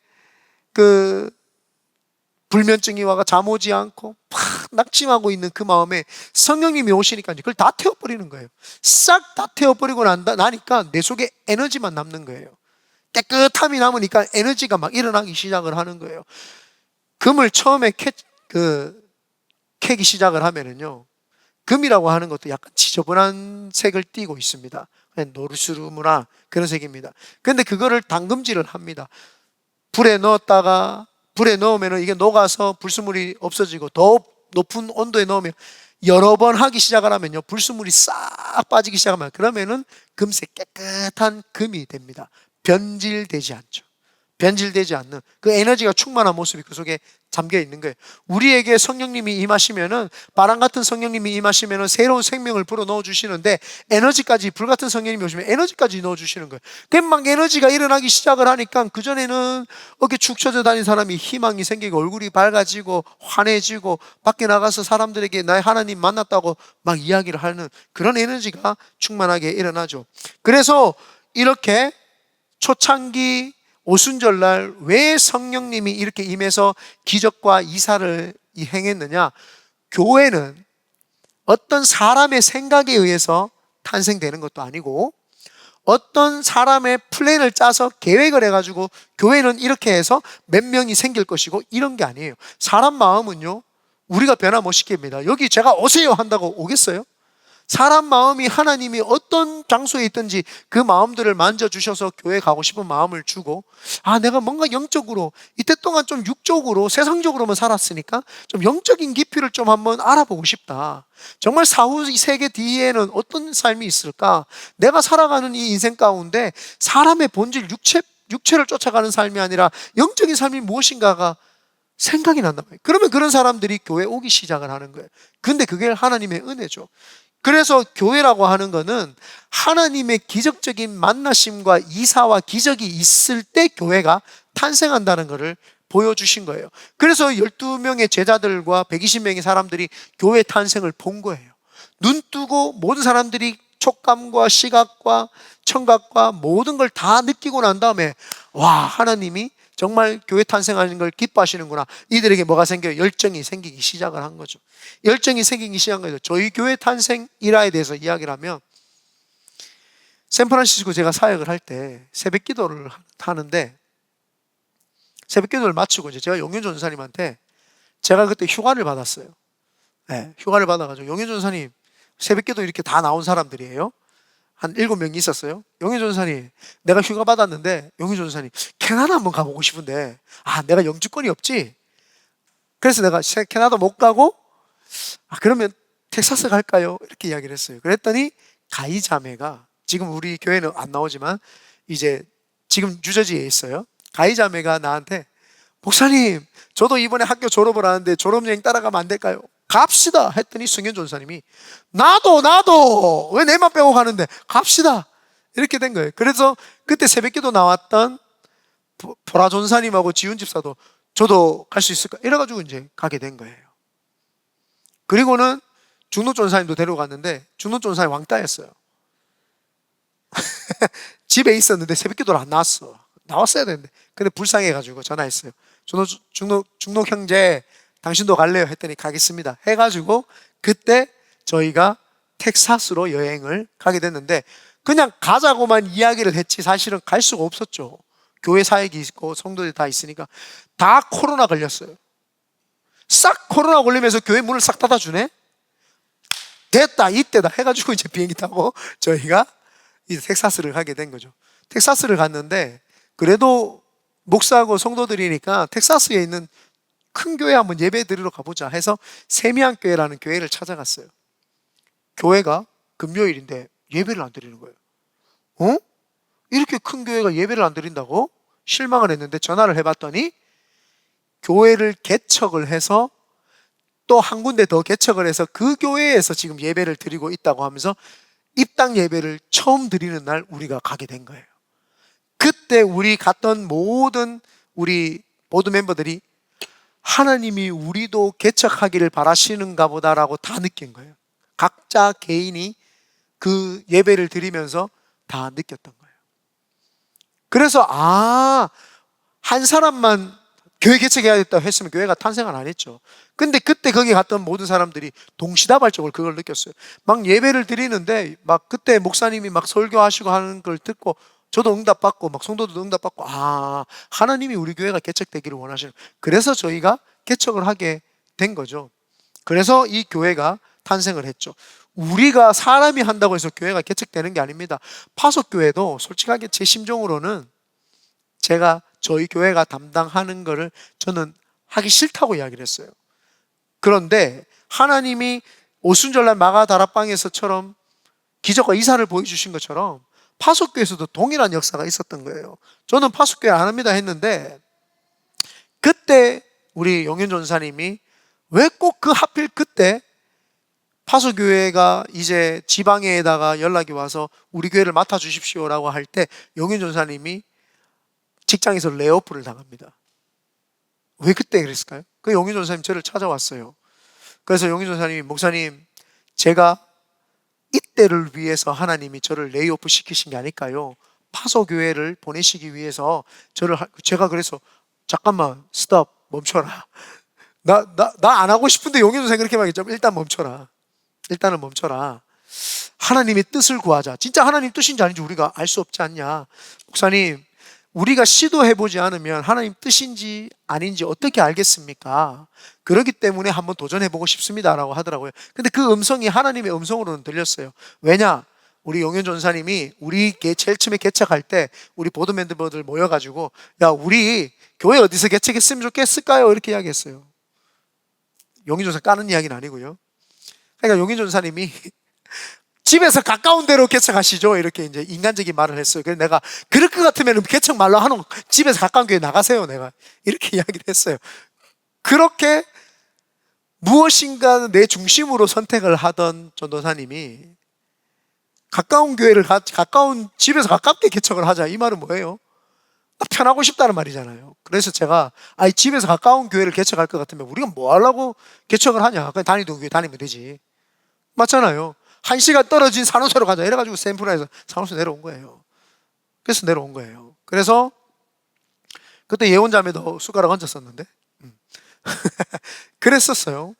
불면증이 와가 잠 오지 않고 팍 낙심하고 있는 그 마음에 성령님이 오시니까 그걸 다 태워버리는 거예요. 싹 다 태워버리고 나니까 내 속에 에너지만 남는 거예요. 깨끗함이 남으니까 에너지가 막 일어나기 시작을 하는 거예요. 금을 처음에 캐기 시작을 하면은요, 금이라고 하는 것도 약간 지저분한 색을 띠고 있습니다. 그냥 노르스름이나 그런 색입니다. 근데 그거를 담금질을 합니다. 불에 넣으면 이게 녹아서 불순물이 없어지고, 더 높은 온도에 넣으면 여러 번 하기 시작을 하면요, 불순물이 싹 빠지기 시작하면 그러면은 금색 깨끗한 금이 됩니다. 변질되지 않죠. 변질되지 않는 그 에너지가 충만한 모습이 그 속에 잠겨 있는 거예요. 우리에게 성령님이 임하시면은, 바람 같은 성령님이 임하시면은 새로운 생명을 불어 넣어 주시는데, 에너지까지, 불 같은 성령님이 오시면 에너지까지 넣어 주시는 거예요. 막 에너지가 일어나기 시작을 하니까 그전에는 어깨 축 처져 다닌 사람이 희망이 생기고 얼굴이 밝아지고 환해지고 밖에 나가서 사람들에게 나의 하나님 만났다고 막 이야기를 하는 그런 에너지가 충만하게 일어나죠. 그래서 이렇게 초창기 오순절날 왜 성령님이 이렇게 임해서 기적과 이사를 행했느냐? 교회는 어떤 사람의 생각에 의해서 탄생되는 것도 아니고, 어떤 사람의 플랜을 짜서 계획을 해가지고 교회는 이렇게 해서 몇 명이 생길 것이고 이런 게 아니에요. 사람 마음은요, 우리가 변화 못 시킵니다. 여기 제가 오세요 한다고 오겠어요? 사람 마음이 하나님이 어떤 장소에 있든지 그 마음들을 만져주셔서 교회 가고 싶은 마음을 주고, 내가 뭔가 영적으로 이때 동안 좀 육적으로 세상적으로만 살았으니까 좀 영적인 깊이를 좀 한번 알아보고 싶다. 정말 사후 세계 뒤에는 어떤 삶이 있을까? 내가 살아가는 이 인생 가운데 사람의 본질 육체를 쫓아가는 삶이 아니라 영적인 삶이 무엇인가가 생각이 난단 말이에요. 그러면 그런 사람들이 교회 오기 시작을 하는 거예요. 근데 그게 하나님의 은혜죠. 그래서 교회라고 하는 거는 하나님의 기적적인 만나심과 이사와 기적이 있을 때 교회가 탄생한다는 것을 보여주신 거예요. 그래서 12명의 제자들과 120명의 사람들이 교회 탄생을 본 거예요. 눈 뜨고 모든 사람들이 촉감과 시각과 청각과 모든 걸 다 느끼고 난 다음에, 와, 하나님이 정말 교회 탄생하는 걸 기뻐하시는구나. 이들에게 뭐가 생겨요? 열정이 생기기 시작을 한 거죠. 열정이 생기기 시작한 거죠. 저희 교회 탄생 일화에 대해서 이야기를 하면, 샌프란시스코 제가 사역을 할 때 새벽 기도를 하는데, 새벽 기도를 마치고 이제 제가 용현 전사님한테, 제가 그때 휴가를 받았어요. 네, 휴가를 받아가지고, 용현 전사님, 새벽 기도 이렇게 다 나온 사람들이에요. 한 7명이 있었어요. 용희 전사님, 내가 휴가 받았는데, 용희 전사님, 캐나다 한번 가보고 싶은데, 내가 영주권이 없지? 그래서 내가 캐나다 못 가고, 그러면 텍사스 갈까요? 이렇게 이야기를 했어요. 그랬더니, 가이 자매가, 지금 우리 교회는 안 나오지만, 이제, 지금 뉴저지에 있어요. 가이 자매가 나한테, 목사님, 저도 이번에 학교 졸업을 하는데, 졸업여행 따라가면 안 될까요? 갑시다 했더니 승현 전사님이, 나도 왜 내만 빼고 가는데 갑시다, 이렇게 된 거예요. 그래서 그때 새벽기도 나왔던 보라 전사님하고 지훈 집사도 저도 갈 수 있을까 이래가지고 이제 가게 된 거예요. 그리고는 중노 전사님도 데려갔는데 중노 전사님 왕따였어요. 집에 있었는데 새벽기도를 안 나왔어야 되는데, 근데 불쌍해가지고 전화했어요. 중노 형제, 당신도 갈래요? 했더니 가겠습니다 해가지고 그때 저희가 텍사스로 여행을 가게 됐는데, 그냥 가자고만 이야기를 했지 사실은 갈 수가 없었죠. 교회 사역이 있고 성도들이 다 있으니까. 다 코로나 걸렸어요. 싹 코로나 걸리면서 교회 문을 싹 닫아주네. 됐다, 이때다 해가지고 이제 비행기 타고 저희가 이제 텍사스를 가게 된 거죠. 텍사스를 갔는데, 그래도 목사하고 성도들이니까 텍사스에 있는 큰 교회 한번 예배 드리러 가보자 해서 세미안 교회라는 교회를 찾아갔어요. 교회가 금요일인데 예배를 안 드리는 거예요. 이렇게 큰 교회가 예배를 안 드린다고? 실망을 했는데 전화를 해봤더니 교회를 개척을 해서 또 한 군데 더 개척을 해서 그 교회에서 지금 예배를 드리고 있다고 하면서 입당 예배를 처음 드리는 날 우리가 가게 된 거예요. 그때 우리 갔던 모든 우리 보드 멤버들이 하나님이 우리도 개척하기를 바라시는가 보다라고 다 느낀 거예요. 각자 개인이 그 예배를 드리면서 다 느꼈던 거예요. 그래서 한 사람만 교회 개척해야겠다고 했으면 교회가 탄생을 안 했죠. 근데 그때 거기 갔던 모든 사람들이 동시다발적으로 그걸 느꼈어요. 막 예배를 드리는데 막 그때 목사님이 막 설교하시고 하는 걸 듣고 저도 응답받고 막 성도들도 응답받고, 하나님이 우리 교회가 개척되기를 원하시는, 그래서 저희가 개척을 하게 된 거죠. 그래서 이 교회가 탄생을 했죠. 우리가 사람이 한다고 해서 교회가 개척되는 게 아닙니다. 파석교회도 솔직하게 제 심정으로는 제가 저희 교회가 담당하는 거를 저는 하기 싫다고 이야기를 했어요. 그런데 하나님이 오순절날 마가다락방에서처럼 기적과 이사를 보여주신 것처럼 파석교에서도 동일한 역사가 있었던 거예요. 저는 파석교회 안 합니다 했는데, 그때 우리 용현 전사님이 왜 꼭 하필 그때 파석교회가 이제 지방에다가 연락이 와서 우리 교회를 맡아주십시오라고 할 때 용현 전사님이 직장에서 레이오프를 당합니다. 왜 그때 그랬을까요? 그 용현 전사님 저를 찾아왔어요. 그래서 용현 전사님이, 목사님, 제가 이때를 위해서 하나님이 저를 레이오프 시키신 게 아닐까요? 파소교회를 보내시기 위해서 제가 그래서, 잠깐만, 스톱, 멈춰라. 나 안 하고 싶은데 용현 선생 그렇게 말했죠. 일단 멈춰라. 일단은 멈춰라. 하나님의 뜻을 구하자. 진짜 하나님 뜻인지 아닌지 우리가 알 수 없지 않냐. 목사님, 우리가 시도해보지 않으면 하나님 뜻인지 아닌지 어떻게 알겠습니까? 그렇기 때문에 한번 도전해보고 싶습니다라고 하더라고요. 근데 그 음성이 하나님의 음성으로는 들렸어요. 왜냐? 우리 용현 전사님이 우리 제일 처음에 개척할 때 우리 보드 멤버들 모여가지고 야, 우리 교회 어디서 개척했으면 좋겠을까요? 이렇게 이야기했어요. 용현 전사 까는 이야기는 아니고요. 그러니까 용현 전사님이 집에서 가까운 데로 개척하시죠. 이렇게 이제 인간적인 말을 했어요. 그래서 내가 그럴 것 같으면 개척 말로 하는 집에서 가까운 교회 나가세요. 내가 이렇게 이야기를 했어요. 그렇게 무엇인가 내 중심으로 선택을 하던 전도사님이 가까운 교회를 가까운 집에서 가깝게 개척을 하자. 이 말은 뭐예요? 편하고 싶다는 말이잖아요. 그래서 제가 집에서 가까운 교회를 개척할 것 같으면 우리가 뭐 하려고 개척을 하냐? 그냥 다니던 교회 다니면 되지. 맞잖아요. 1시간 떨어진 산호소로 가자. 이래가지고 샌프란에서 산호소 내려온 거예요. 그래서 내려온 거예요. 그래서 그때 예언자매도 숟가락 얹었었는데 그랬었어요.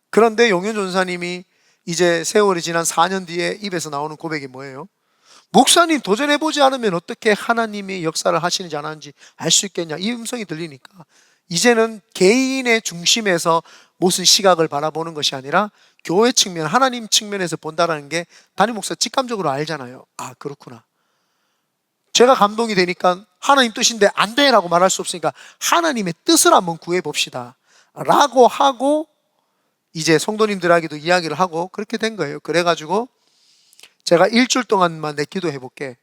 그런데 용현 전사님이 이제 세월이 지난 4년 뒤에 입에서 나오는 고백이 뭐예요? 목사님 도전해보지 않으면 어떻게 하나님이 역사를 하시는지 안 하는지 알 수 있겠냐? 이 음성이 들리니까 이제는 개인의 중심에서 무슨 시각을 바라보는 것이 아니라 교회 측면, 하나님 측면에서 본다라는 게 담임 목사 직감적으로 알잖아요. 그렇구나. 제가 감동이 되니까 하나님 뜻인데 안 돼라고 말할 수 없으니까 하나님의 뜻을 한번 구해봅시다 라고 하고 이제 성도님들에게도 이야기를 하고 그렇게 된 거예요. 그래가지고 제가 일주일 동안만 내 기도해 볼게.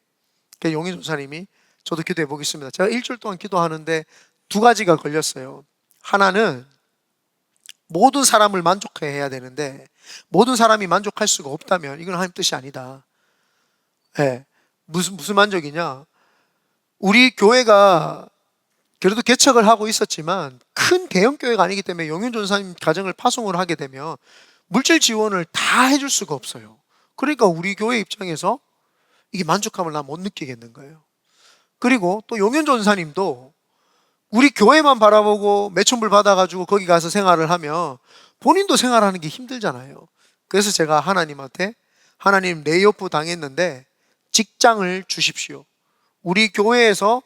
용희 전사님이 저도 기도해 보겠습니다. 제가 일주일 동안 기도하는데 두 가지가 걸렸어요. 하나는 모든 사람을 만족해야 되는데 모든 사람이 만족할 수가 없다면 이건 하나님 뜻이 아니다. 네. 무슨 만족이냐? 우리 교회가 그래도 개척을 하고 있었지만 큰 대형 교회가 아니기 때문에 용현 전사님 가정을 파송을 하게 되면 물질 지원을 다 해줄 수가 없어요. 그러니까 우리 교회 입장에서 이게 만족감을 나 못 느끼겠는 거예요. 그리고 또 용현 전사님도 우리 교회만 바라보고 매춘불 받아가지고 거기 가서 생활을 하면 본인도 생활하는 게 힘들잖아요. 그래서 제가 하나님한테 하나님 레이오프 당했는데 직장을 주십시오. 우리 교회에서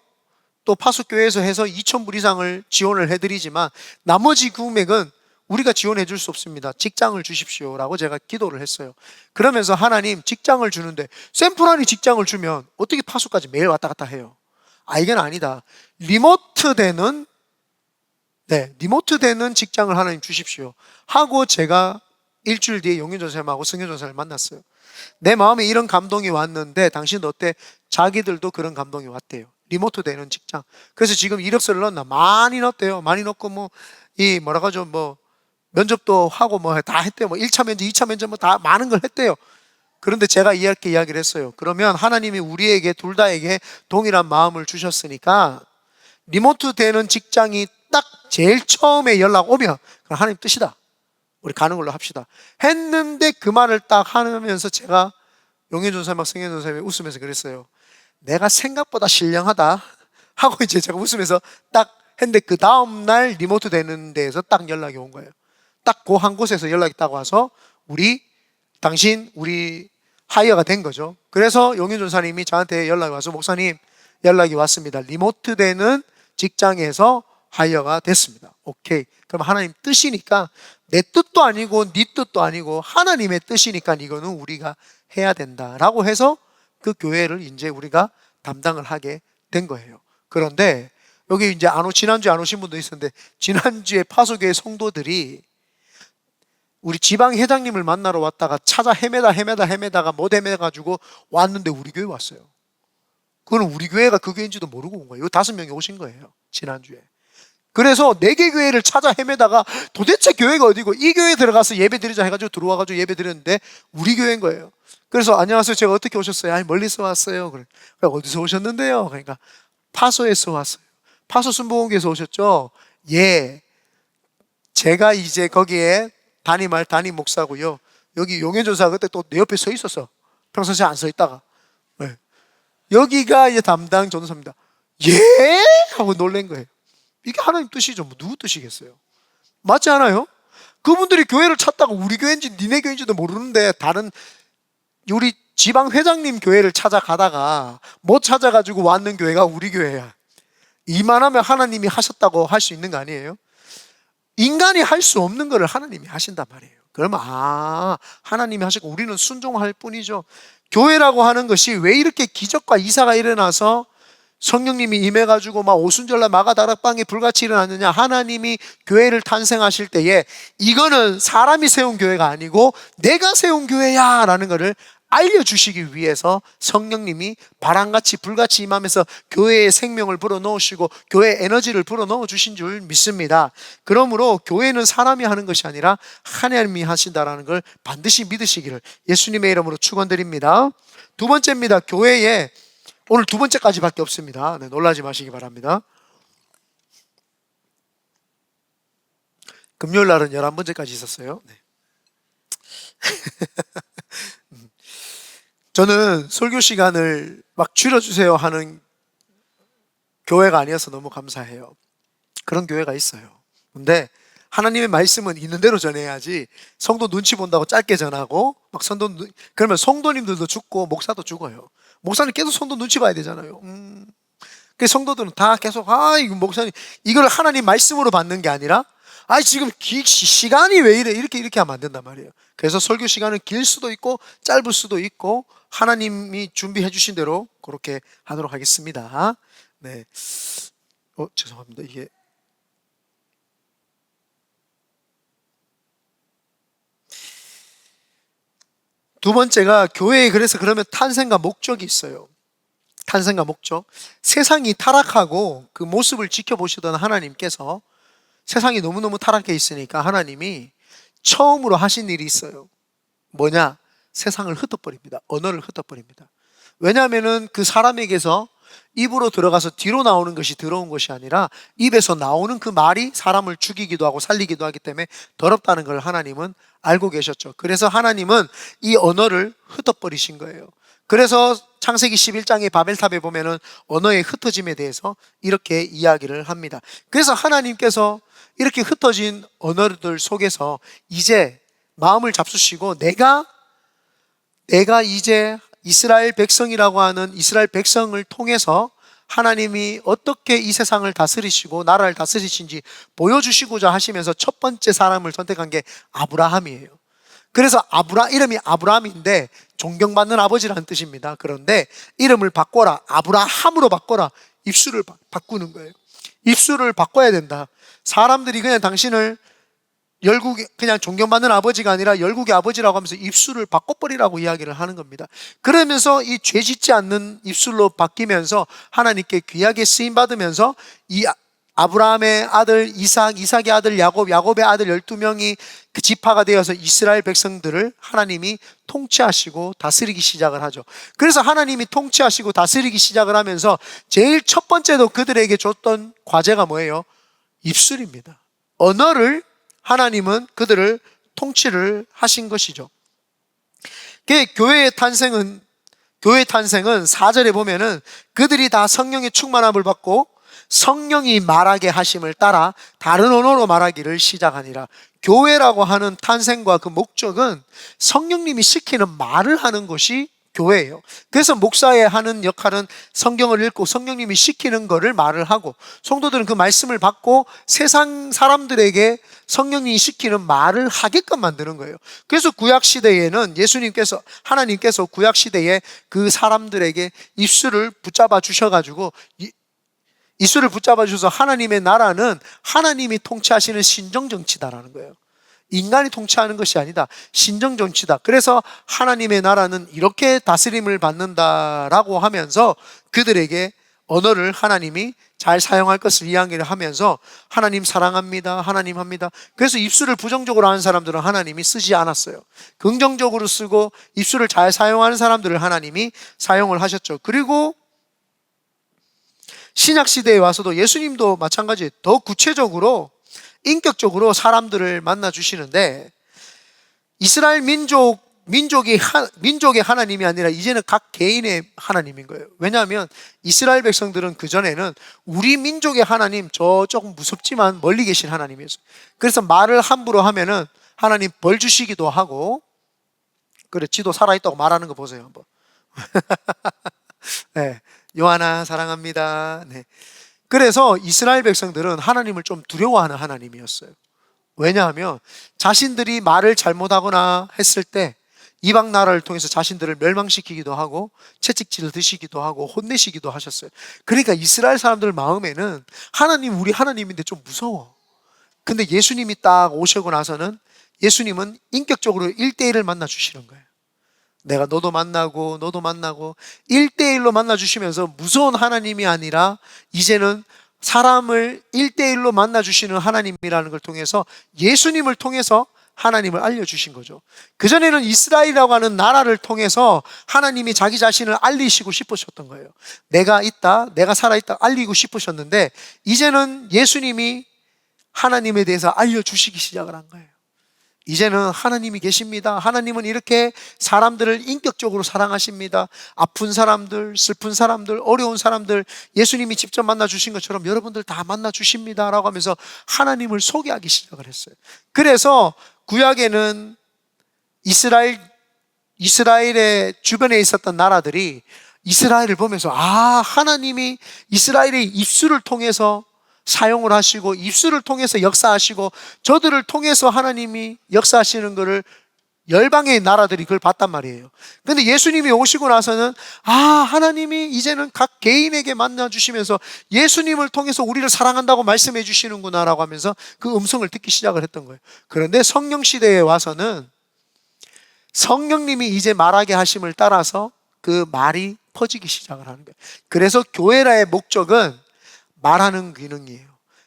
또 파수교회에서 해서 2,000불 이상을 지원을 해드리지만 나머지 금액은 우리가 지원해 줄 수 없습니다. 직장을 주십시오 라고 제가 기도를 했어요. 그러면서 하나님 직장을 주는데 샘플안이 직장을 주면 어떻게 파수까지 매일 왔다 갔다 해요? 이건 아니다. 리모트 되는 직장을 하나님 주십시오 하고 제가 일주일 뒤에 용현 전사님하고 승현 전사를 만났어요. 내 마음에 이런 감동이 왔는데 당신도 어때? 자기들도 그런 감동이 왔대요. 리모트 되는 직장. 그래서 지금 이력서를 넣었나? 많이 넣었대요. 많이 넣고 면접도 하고 다 했대요. 1차 면접, 2차 면접 다 많은 걸 했대요. 그런데 제가 이렇게 이야기를 했어요. 그러면 하나님이 우리에게 둘 다에게 동일한 마음을 주셨으니까 리모트 되는 직장이 딱 제일 처음에 연락 오면 그럼 하나님 뜻이다. 우리 가는 걸로 합시다. 했는데 그 말을 딱 하면서 제가 용현 전사님, 승현 전사님이 웃으면서 그랬어요. 내가 생각보다 신령하다 하고 이제 제가 웃으면서 딱 했는데 그 다음날 리모트 되는 데에서 딱 연락이 온 거예요. 딱 그 한 곳에서 연락이 딱 와서 우리 하이어가 된 거죠. 그래서 용현 전사님이 저한테 연락이 와서 목사님 연락이 왔습니다. 리모트 되는 직장에서 하이어가 됐습니다. 오케이. 그럼 하나님 뜻이니까 내 뜻도 아니고 네 뜻도 아니고 하나님의 뜻이니까 이거는 우리가 해야 된다라고 해서 그 교회를 이제 우리가 담당을 하게 된 거예요. 그런데 여기 이제 지난주에 안 오신 분도 있었는데 지난주에 파수교회 성도들이 우리 지방 회장님을 만나러 왔다가 찾아 헤매다가 못 헤매가지고 왔는데 우리 교회 왔어요. 그거는 우리 교회가 그 교회인지도 모르고 온 거예요. 5명이 오신 거예요. 지난주에. 그래서 4개 교회를 찾아 헤매다가 도대체 교회가 어디고 이 교회에 들어가서 예배 드리자 해가지고 들어와가지고 예배 드렸는데 우리 교회인 거예요. 그래서 안녕하세요. 제가 어떻게 오셨어요? 멀리서 왔어요. 그래. 어디서 오셨는데요? 그러니까 파소에서 왔어요. 파소 순복음교에서 오셨죠? 예. 제가 이제 거기에 담임 목사고요. 여기 용현 전사 그때 또 내 옆에 서 있었어. 평상시에 안 서 있다가. 네. 여기가 이제 담당 전도사입니다. 예? 하고 놀란 거예요. 이게 하나님 뜻이죠. 누구 뜻이겠어요? 맞지 않아요? 그분들이 교회를 찾다가 우리 교회인지 니네 교회인지도 모르는데 다른 우리 지방 회장님 교회를 찾아가다가 못 찾아가지고 왔는 교회가 우리 교회야. 이만하면 하나님이 하셨다고 할 수 있는 거 아니에요? 인간이 할 수 없는 거를 하나님이 하신단 말이에요. 그러면 하나님이 하시고 우리는 순종할 뿐이죠. 교회라고 하는 것이 왜 이렇게 기적과 이사가 일어나서 성령님이 임해가지고 막 오순절날 마가다락방이 불같이 일어났느냐? 하나님이 교회를 탄생하실 때에 이거는 사람이 세운 교회가 아니고 내가 세운 교회야 라는 것을 알려주시기 위해서 성령님이 바람같이 불같이 임하면서 교회의 생명을 불어넣으시고 교회의 에너지를 불어넣어 주신 줄 믿습니다. 그러므로 교회는 사람이 하는 것이 아니라 하나님이 하신다라는 걸 반드시 믿으시기를 예수님의 이름으로 축원드립니다. 두 번째입니다. 교회에 오늘 두 번째까지밖에 없습니다. 네, 놀라지 마시기 바랍니다. 금요일 날은 11번째까지 있었어요. 네. 저는 설교 시간을 막 줄여주세요 하는 교회가 아니어서 너무 감사해요. 그런 교회가 있어요. 근데 하나님의 말씀은 있는 대로 전해야지 성도 눈치 본다고 짧게 전하고 막 그러면 성도님들도 죽고 목사도 죽어요. 목사님 계속 성도 눈치 봐야 되잖아요. 그 성도들은 다 계속 이거 목사님 이걸 하나님 말씀으로 받는 게 아니라 지금 시간이 왜 이래 이렇게 하면 안 된단 말이에요. 그래서 설교 시간은 길 수도 있고 짧을 수도 있고 하나님이 준비해 주신 대로 그렇게 하도록 하겠습니다. 네. 죄송합니다. 이게 두 번째가 교회에 그래서 그러면 탄생과 목적이 있어요. 탄생과 목적. 세상이 타락하고 그 모습을 지켜보시던 하나님께서 세상이 너무너무 타락해 있으니까 하나님이 처음으로 하신 일이 있어요. 뭐냐? 세상을 흩어버립니다. 언어를 흩어버립니다. 왜냐하면은 그 사람에게서 입으로 들어가서 뒤로 나오는 것이 더러운 것이 아니라 입에서 나오는 그 말이 사람을 죽이기도 하고 살리기도 하기 때문에 더럽다는 걸 하나님은 알고 계셨죠. 그래서 하나님은 이 언어를 흩어버리신 거예요. 그래서 창세기 11장의 바벨탑에 보면은 언어의 흩어짐에 대해서 이렇게 이야기를 합니다. 그래서 하나님께서 이렇게 흩어진 언어들 속에서 이제 마음을 잡수시고 내가 이제 이스라엘 백성이라고 하는 이스라엘 백성을 통해서 하나님이 어떻게 이 세상을 다스리시고 나라를 다스리신지 보여주시고자 하시면서 첫 번째 사람을 선택한 게 아브라함이에요. 그래서 이름이 아브라함인데 존경받는 아버지라는 뜻입니다. 그런데 이름을 바꿔라. 아브라함으로 바꿔라. 입술을 바꾸는 거예요. 입술을 바꿔야 된다. 사람들이 그냥 당신을 그냥 존경받는 아버지가 아니라 열국의 아버지라고 하면서 입술을 바꿔버리라고 이야기를 하는 겁니다. 그러면서 이 죄 짓지 않는 입술로 바뀌면서 하나님께 귀하게 쓰임받으면서 이 아브라함의 아들 이삭, 이삭의 아들 야곱, 야곱의 아들 12명이 그 지파가 되어서 이스라엘 백성들을 하나님이 통치하시고 다스리기 시작을 하죠. 그래서 하나님이 통치하시고 다스리기 시작을 하면서 제일 첫 번째로 그들에게 줬던 과제가 뭐예요? 입술입니다. 언어를 하나님은 그들을 통치를 하신 것이죠. 교회의 탄생은 4절에 보면은 그들이 다 성령의 충만함을 받고 성령이 말하게 하심을 따라 다른 언어로 말하기를 시작하니라. 교회라고 하는 탄생과 그 목적은 성령님이 시키는 말을 하는 것이 교회예요. 그래서 목사의 하는 역할은 성경을 읽고 성령님이 시키는 거를 말을 하고 성도들은 그 말씀을 받고 세상 사람들에게 성령님이 시키는 말을 하게끔 만드는 거예요. 그래서 구약시대에는 하나님께서 구약시대에 그 사람들에게 입술을 붙잡아 주셔가지고 입술을 붙잡아 주셔서 하나님의 나라는 하나님이 통치하시는 신정정치다라는 거예요. 인간이 통치하는 것이 아니다. 신정정치다. 그래서 하나님의 나라는 이렇게 다스림을 받는다라고 하면서 그들에게 언어를 하나님이 잘 사용할 것을 이야기를 하면서 하나님 사랑합니다. 하나님 합니다. 그래서 입술을 부정적으로 하는 사람들은 하나님이 쓰지 않았어요. 긍정적으로 쓰고 입술을 잘 사용하는 사람들을 하나님이 사용을 하셨죠. 그리고 신약시대에 와서도 예수님도 마찬가지 더 구체적으로 인격적으로 사람들을 만나 주시는데 이스라엘 민족의 하나님이 아니라 이제는 각 개인의 하나님인 거예요. 왜냐하면 이스라엘 백성들은 그전에는 우리 민족의 하나님 조금 무섭지만 멀리 계신 하나님이었어요. 그래서 말을 함부로 하면은 하나님 벌 주시기도 하고 그래, 지도 살아있다고 말하는 거 보세요, 한번. 네, 요하나 사랑합니다. 네. 그래서 이스라엘 백성들은 하나님을 좀 두려워하는 하나님이었어요. 왜냐하면 자신들이 말을 잘못하거나 했을 때 이방 나라를 통해서 자신들을 멸망시키기도 하고 채찍질을 드시기도 하고 혼내시기도 하셨어요. 그러니까 이스라엘 사람들 마음에는 하나님, 우리 하나님인데 좀 무서워. 근데 예수님이 딱 오시고 나서는 예수님은 인격적으로 1대1을 만나 주시는 거예요. 내가 너도 만나고 너도 만나고 1대1로 만나 주시면서 무서운 하나님이 아니라 이제는 사람을 1대1로 만나 주시는 하나님이라는 걸 통해서 예수님을 통해서 하나님을 알려주신 거죠. 그전에는 이스라엘이라고 하는 나라를 통해서 하나님이 자기 자신을 알리시고 싶으셨던 거예요. 내가 있다, 내가 살아있다 알리고 싶으셨는데 이제는 예수님이 하나님에 대해서 알려주시기 시작을 한 거예요. 이제는 하나님이 계십니다. 하나님은 이렇게 사람들을 인격적으로 사랑하십니다. 아픈 사람들, 슬픈 사람들, 어려운 사람들 예수님이 직접 만나 주신 것처럼 여러분들 다 만나 주십니다 라고 하면서 하나님을 소개하기 시작을 했어요. 그래서 구약에는 이스라엘의 주변에 있었던 나라들이 이스라엘을 보면서 하나님이 이스라엘의 입술을 통해서 사용을 하시고 입술을 통해서 역사하시고 저들을 통해서 하나님이 역사하시는 것을 열방의 나라들이 그걸 봤단 말이에요. 근데 예수님이 오시고 나서는 하나님이 이제는 각 개인에게 만나 주시면서 예수님을 통해서 우리를 사랑한다고 말씀해 주시는구나 라고 하면서 그 음성을 듣기 시작을 했던 거예요. 그런데 성령 시대에 와서는 성령님이 이제 말하게 하심을 따라서 그 말이 퍼지기 시작을 하는 거예요. 그래서 교회라의 목적은 말하는 기능이에요.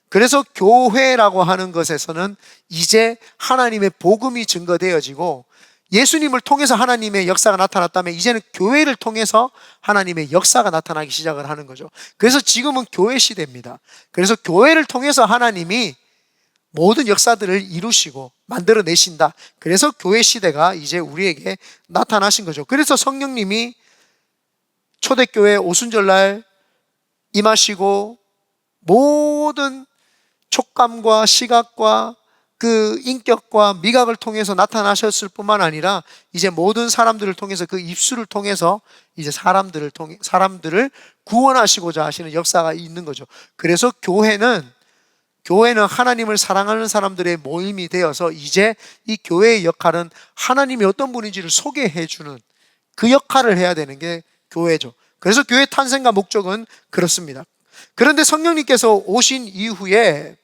그래서 교회라고 하는 것에서는 이제 하나님의 복음이 증거되어지고 예수님을 통해서 하나님의 역사가 나타났다면 이제는 교회를 통해서 하나님의 역사가 나타나기 시작을 하는 거죠. 그래서 지금은 교회 시대입니다. 그래서 교회를 통해서 하나님이 모든 역사들을 이루시고 만들어내신다. 그래서 교회 시대가 이제 우리에게 나타나신 거죠. 그래서 성령님이 초대교회 오순절날 임하시고 모든 촉감과 시각과 그 인격과 미각을 통해서 나타나셨을 뿐만 아니라 이제 모든 사람들을 통해서 그 입술을 통해서 이제 사람들을 구원하시고자 하시는 역사가 있는 거죠. 그래서 교회는 하나님을 사랑하는 사람들의 모임이 되어서 이제 이 교회의 역할은 하나님이 어떤 분인지를 소개해 주는 그 역할을 해야 되는 게 교회죠. 그래서 교회 탄생과 목적은 그렇습니다. 그런데 성령님께서 오신 이후에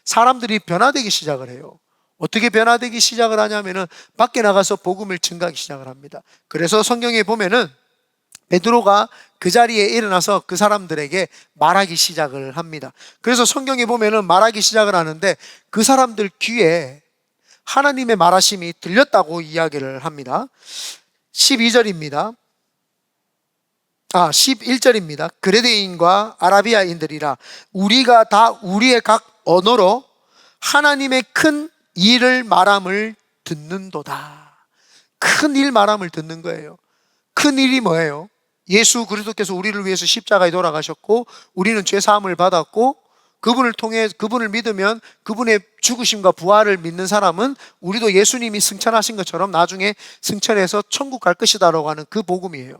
사람들이 변화되기 시작을 해요. 어떻게 변화되기 시작을 하냐면은 밖에 나가서 복음을 증가하기 시작을 합니다. 그래서 성경에 보면은 베드로가 그 자리에 일어나서 그 사람들에게 말하기 시작을 합니다. 그래서 성경에 보면은 말하기 시작을 하는데 그 사람들 귀에 하나님의 말하심이 들렸다고 이야기를 합니다. 12절입니다. 11절입니다. 그레데인과 아라비아인들이라 우리가 다 우리의 각 언어로 하나님의 큰 일을 말함을 듣는도다. 큰 일 말함을 듣는 거예요. 큰 일이 뭐예요? 예수 그리스도께서 우리를 위해서 십자가에 돌아가셨고 우리는 죄 사함을 받았고 그분을 믿으면 그분의 죽으심과 부활을 믿는 사람은 우리도 예수님이 승천하신 것처럼 나중에 승천해서 천국 갈 것이다라고 하는 그 복음이에요.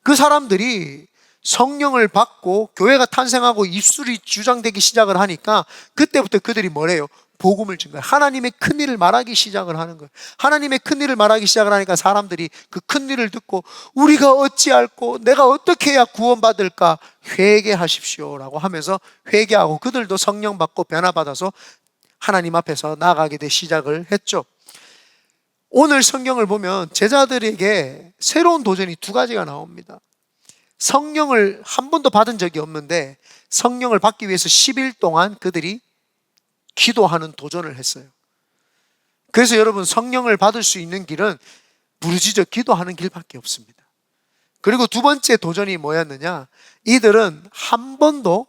그 사람들이 성령을 받고 교회가 탄생하고 입술이 주장되기 시작을 하니까 그때부터 그들이 뭐래요? 복음을 증거해요. 하나님의 큰 일을 말하기 시작을 하는 거예요. 하나님의 큰 일을 말하기 시작을 하니까 사람들이 그 큰 일을 듣고 우리가 어찌할꼬 내가 어떻게 해야 구원받을까 회개하십시오라고 하면서 회개하고 그들도 성령 받고 변화받아서 하나님 앞에서 나아가게 돼 시작을 했죠. 오늘 성경을 보면 제자들에게 새로운 도전이 두 가지가 나옵니다. 성령을 한 번도 받은 적이 없는데 성령을 받기 위해서 10일 동안 그들이 기도하는 도전을 했어요. 그래서 여러분 성령을 받을 수 있는 길은 부르짖어 기도하는 길밖에 없습니다. 그리고 두 번째 도전이 뭐였느냐? 이들은 한 번도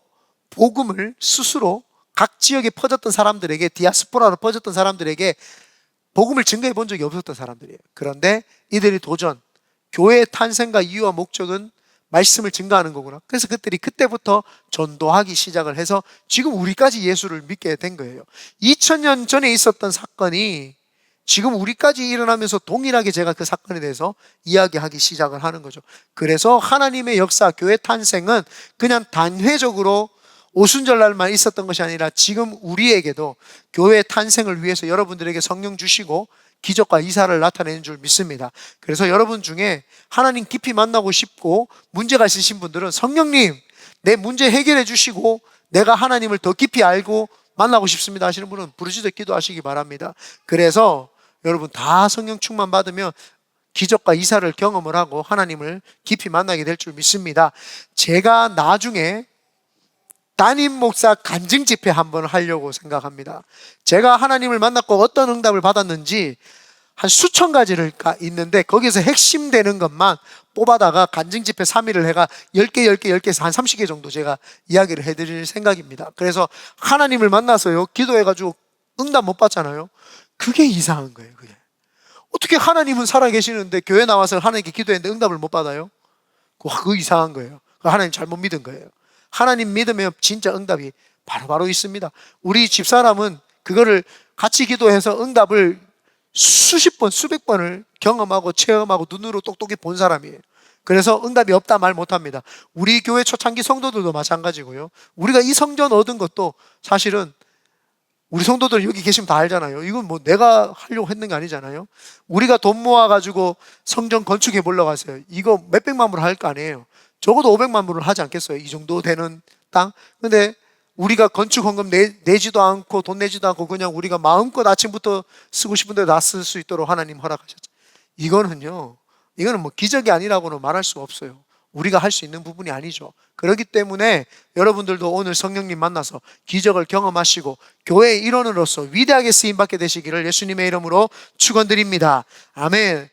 복음을 스스로 각 지역에 퍼졌던 사람들에게 디아스포라로 퍼졌던 사람들에게 복음을 증거해 본 적이 없었던 사람들이에요. 그런데 이들의 도전, 교회의 탄생과 이유와 목적은 말씀을 증거하는 거구나. 그래서 그들이 그때부터 전도하기 시작을 해서 지금 우리까지 예수를 믿게 된 거예요. 2000년 전에 있었던 사건이 지금 우리까지 일어나면서 동일하게 제가 그 사건에 대해서 이야기하기 시작을 하는 거죠. 그래서 하나님의 역사, 교회 탄생은 그냥 단회적으로 오순절날만 있었던 것이 아니라 지금 우리에게도 교회 탄생을 위해서 여러분들에게 성령 주시고 기적과 이사를 나타내는 줄 믿습니다. 그래서 여러분 중에 하나님 깊이 만나고 싶고 문제가 있으신 분들은 성령님, 내 문제 해결해 주시고 내가 하나님을 더 깊이 알고 만나고 싶습니다 하시는 분은 부르짖어 기도하시기 바랍니다. 그래서 여러분 다 성령 충만 받으면 기적과 이사를 경험을 하고 하나님을 깊이 만나게 될 줄 믿습니다. 제가 나중에 담임 목사 간증 집회 한번 하려고 생각합니다. 제가 하나님을 만났고 어떤 응답을 받았는지 한 수천 가지를 있는데 거기서 핵심 되는 것만 뽑아다가 간증 집회 3일을 해가 10개, 10개, 10개에서 한 30개 정도 제가 이야기를 해드릴 생각입니다. 그래서 하나님을 만나서요, 기도해가지고 응답 못 받잖아요. 그게 이상한 거예요. 그게 어떻게 하나님은 살아계시는데 교회 나와서 하나님께 기도했는데 응답을 못 받아요? 그거 이상한 거예요. 하나님 잘못 믿은 거예요. 하나님 믿으면 진짜 응답이 바로바로 있습니다. 우리 집사람은 그거를 같이 기도해서 응답을 수십 번, 수백 번을 경험하고 체험하고 눈으로 똑똑히 본 사람이에요. 그래서 응답이 없다 말 못합니다. 우리 교회 초창기 성도들도 마찬가지고요. 우리가 이 성전 얻은 것도 사실은 우리 성도들 여기 계시면 다 알잖아요. 이건 뭐 내가 하려고 했는 게 아니잖아요. 우리가 돈 모아가지고 성전 건축해 보려고 하세요. 이거 몇백만 불 할 거 아니에요. 적어도 500만 불을 하지 않겠어요? 이 정도 되는 땅. 근데 우리가 건축 헌금 내지도 않고 돈 내지도 않고 그냥 우리가 마음껏 아침부터 쓰고 싶은 데 다 쓸 수 있도록 하나님 허락하셨죠. 이거는 뭐 기적이 아니라고는 말할 수가 없어요. 우리가 할 수 있는 부분이 아니죠. 그렇기 때문에 여러분들도 오늘 성령님 만나서 기적을 경험하시고 교회의 일원으로서 위대하게 쓰임받게 되시기를 예수님의 이름으로 축원드립니다. 아멘.